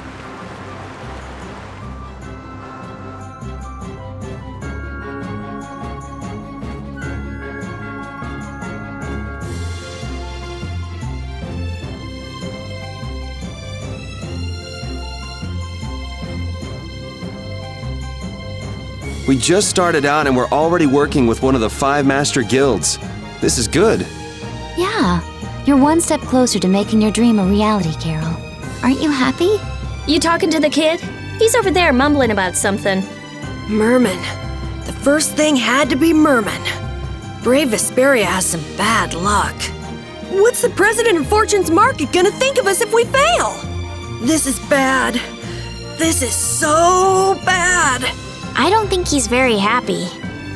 We just started out and we're already working with one of the 5 master guilds. This is good. Yeah, you're one step closer to making your dream a reality, Carol. Aren't you happy? You talking to the kid? He's over there mumbling about something. Merman. The first thing had to be Merman. Brave Vesperia has some bad luck. What's the president of Fortune's Market gonna think of us if we fail? This is bad. This is so bad. I don't think he's very happy.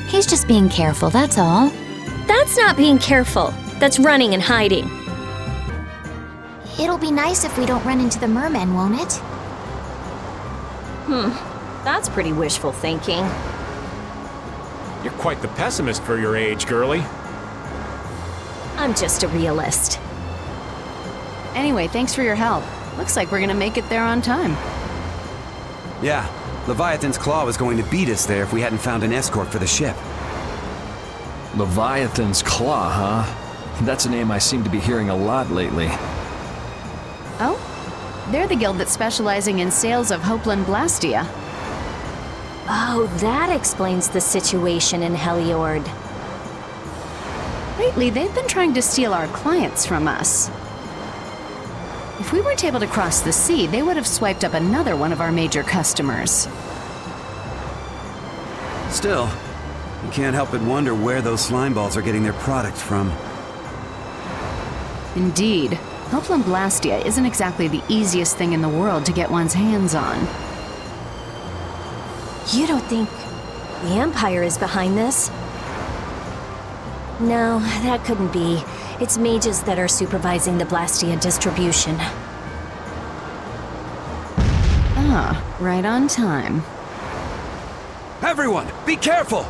He's just being careful, that's all. That's not being careful. That's running and hiding. It'll be nice if we don't run into the mermen, won't it? That's pretty wishful thinking. You're quite the pessimist for your age, girlie. I'm just a realist. Anyway, thanks for your help. Looks like we're gonna make it there on time. Yeah, Leviathan's Claw was going to beat us there if we hadn't found an escort for the ship. Leviathan's Claw, huh? That's a name I seem to be hearing a lot lately. Oh? They're the guild that's specializing in sales of Hopeland blastia. Oh, that explains the situation in Heliord. Lately, they've been trying to steal our clients from us. If we weren't able to cross the sea, they would have swiped up another one of our major customers. Still, you can't help but wonder where those slime balls are getting their product from. Indeed. Hopeland blastia isn't exactly the easiest thing in the world to get one's hands on. You don't think the Empire is behind this? No, that couldn't be. It's mages that are supervising the blastia distribution. Ah, right on time. Everyone, be careful!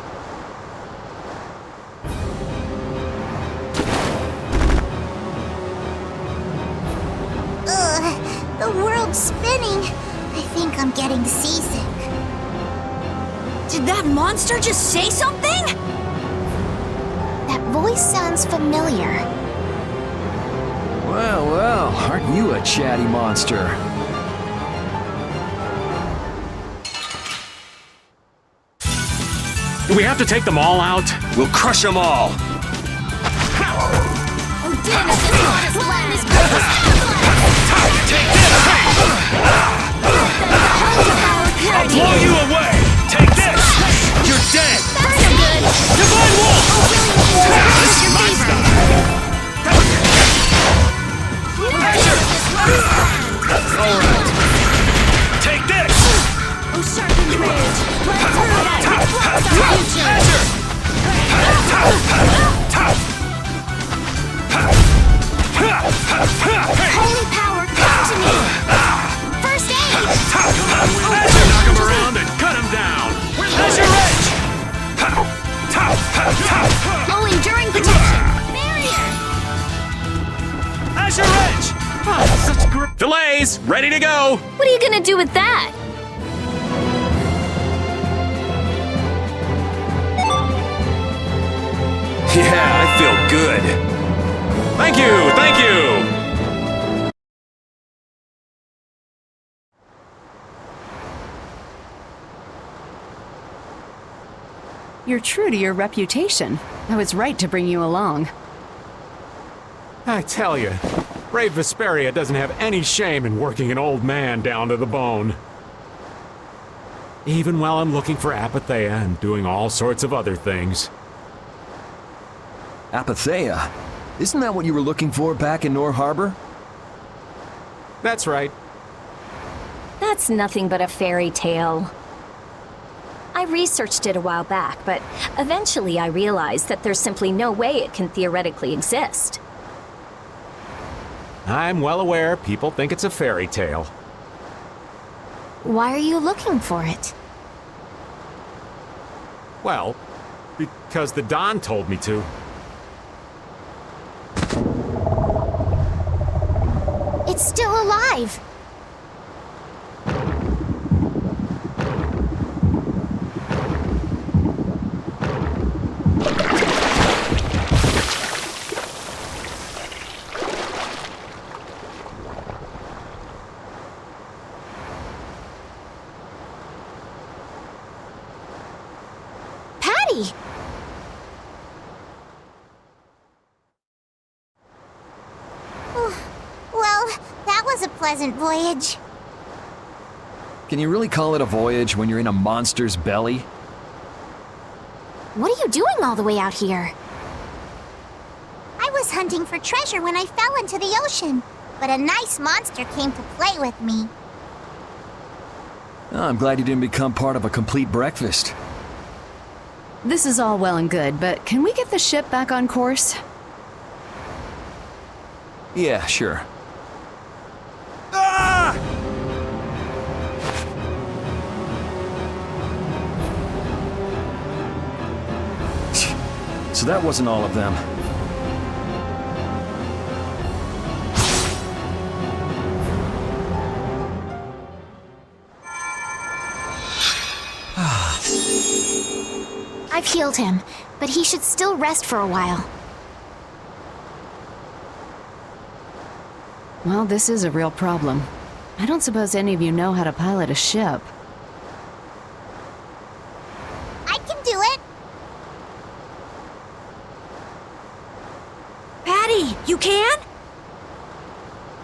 The world's spinning. I think I'm getting seasick. Did that monster just say something? That voice sounds familiar. Well, well, aren't you a chatty monster? Do we have to take them all out? We'll crush them all! Oh, damn it, this modest land is Take this! I'll blow you away! Take this! You're dead! That's good! Divine Wolf! This is my style! Alright. Take this! Oh, sharpened rage! Let's through that! Reflects our future! Holy power, come to me! First aid! Delays! Ready to go! What are you gonna do with that? Yeah, I feel good. Thank you! Thank you! You're true to your reputation. I was right to bring you along. I tell you, brave Vesperia doesn't have any shame in working an old man down to the bone. Even while I'm looking for Apatheia and doing all sorts of other things. Apatheia? Isn't that what you were looking for back in Nor Harbor? That's right. That's nothing but a fairy tale. I researched it a while back, but eventually I realized that there's simply no way it can theoretically exist. I'm well aware people think it's a fairy tale. Why are you looking for it? Well, because the Don told me to. It's still alive! Patty! Well, that was a pleasant voyage. Can you really call it a voyage when you're in a monster's belly? What are you doing all the way out here? I was hunting for treasure when I fell into the ocean, but a nice monster came to play with me. Oh, I'm glad you didn't become part of a complete breakfast. This is all well and good, but can we get the ship back on course? Yeah, sure. So that wasn't all of them. I've healed him, but he should still rest for a while. Well, this is a real problem. I don't suppose any of you know how to pilot a ship. I can do it! Patty, you can?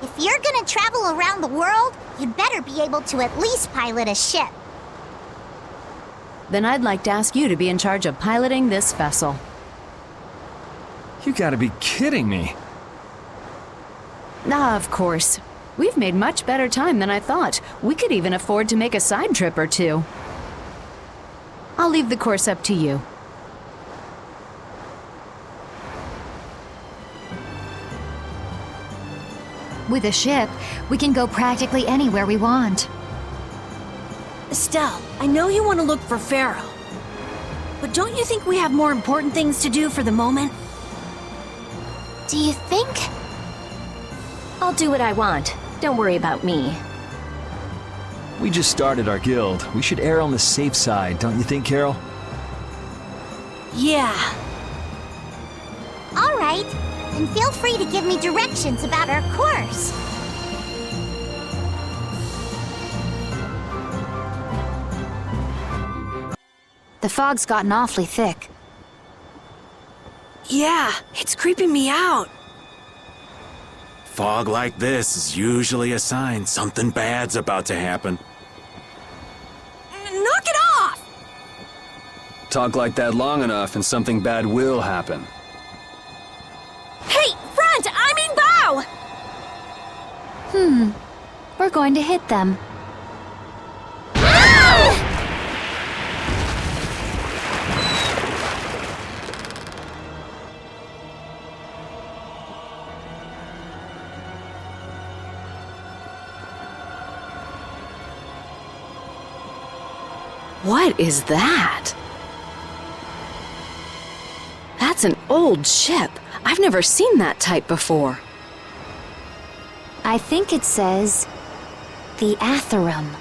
If you're gonna travel around the world, you'd better be able to at least pilot a ship. Then I'd like to ask you to be in charge of piloting this vessel. You gotta be kidding me. Ah, of course. We've made much better time than I thought. We could even afford to make a side trip or two. I'll leave the course up to you. With a ship, we can go practically anywhere we want. Estelle, I know you want to look for Pharaoh, but don't you think we have more important things to do for the moment? Do you think? I'll do what I want. Don't worry about me. We just started our guild. We should err on the safe side, don't you think, Carol? Yeah. All right, and feel free to give me directions about our course. The fog's gotten awfully thick. Yeah, it's creeping me out. Fog like this is usually a sign something bad's about to happen. Knock it off! Talk like that long enough and something bad will happen. Hey, front! I mean bow! We're going to hit them. What is that? That's an old ship. I've never seen that type before. I think it says the Atherum.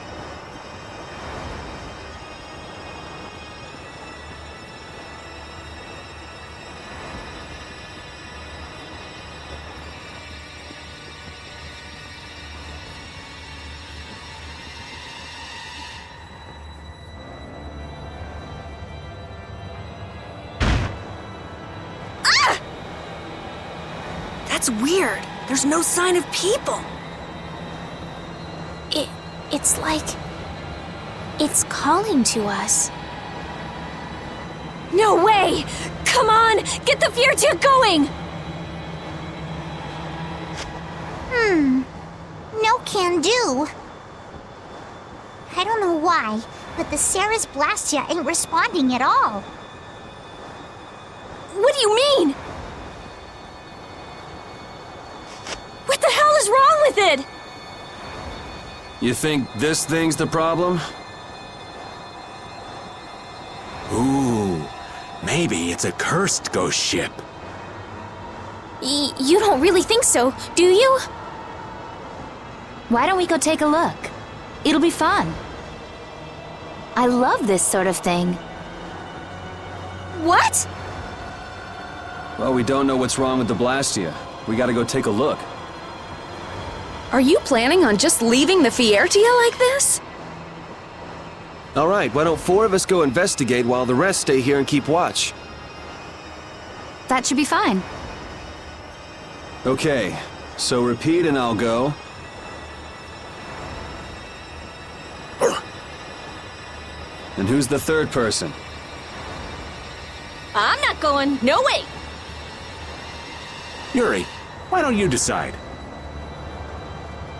That's weird. There's no sign of people. It's like... it's calling to us. No way! Come on! Get the Fiertia going! No can do. I don't know why, but the Sarah's blastia ain't responding at all. What do you mean? What the hell is wrong with it? You think this thing's the problem? Ooh, maybe it's a cursed ghost ship. You don't really think so, do you? Why don't we go take a look? It'll be fun. I love this sort of thing. What? Well, we don't know what's wrong with the blastia. We gotta go take a look. Are you planning on just leaving the Fiertia like this? All right, why don't 4 of us go investigate while the rest stay here and keep watch? That should be fine. Okay, so repeat and I'll go. And who's the third person? I'm not going. No way! Yuri, why don't you decide?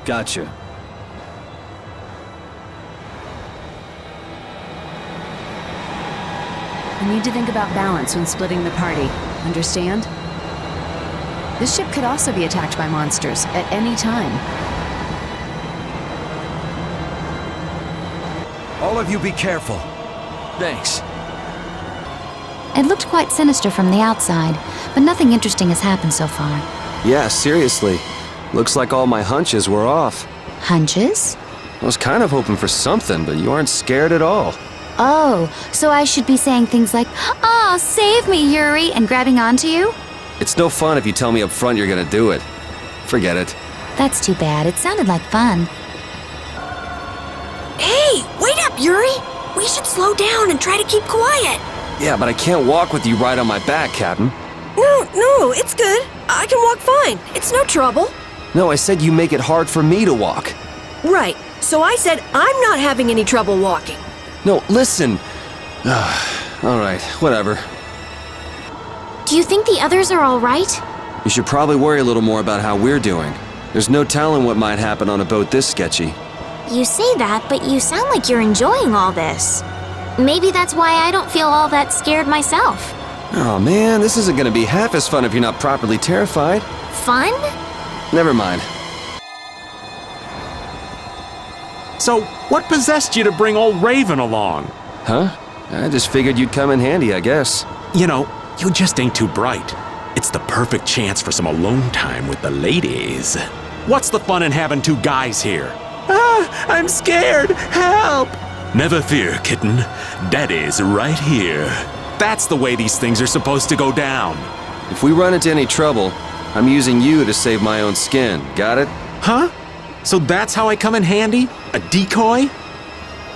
Gotcha. I need to think about balance when splitting the party. Understand? This ship could also be attacked by monsters at any time. All of you be careful. Thanks. It looked quite sinister from the outside, but nothing interesting has happened so far. Yeah, seriously. Looks like all my hunches were off. Hunches? I was kind of hoping for something, but you aren't scared at all. Oh, so I should be saying things like, "Aw, save me, Yuri," and grabbing onto you? It's no fun if you tell me up front you're gonna do it. Forget it. That's too bad. It sounded like fun. Hey, wait up, Yuri! We should slow down and try to keep quiet. Yeah, but I can't walk with you right on my back, Captain. No, it's good. I can walk fine. It's no trouble. No, I said you make it hard for me to walk. Right, so I said I'm not having any trouble walking. No, listen. All right, whatever. Do you think the others are all right? You should probably worry a little more about how we're doing. There's no telling what might happen on a boat this sketchy. You say that, but you sound like you're enjoying all this. Maybe that's why I don't feel all that scared myself. Oh man, this isn't gonna be half as fun if you're not properly terrified. Fun? Never mind. So, what possessed you to bring old Raven along? Huh? I just figured you'd come in handy, I guess. You know, you just ain't too bright. It's the perfect chance for some alone time with the ladies. What's the fun in having 2 guys here? Ah, I'm scared! Help! Never fear, kitten. Daddy's right here. That's the way these things are supposed to go down. If we run into any trouble, I'm using you to save my own skin. Got it? Huh? So that's how I come in handy? A decoy?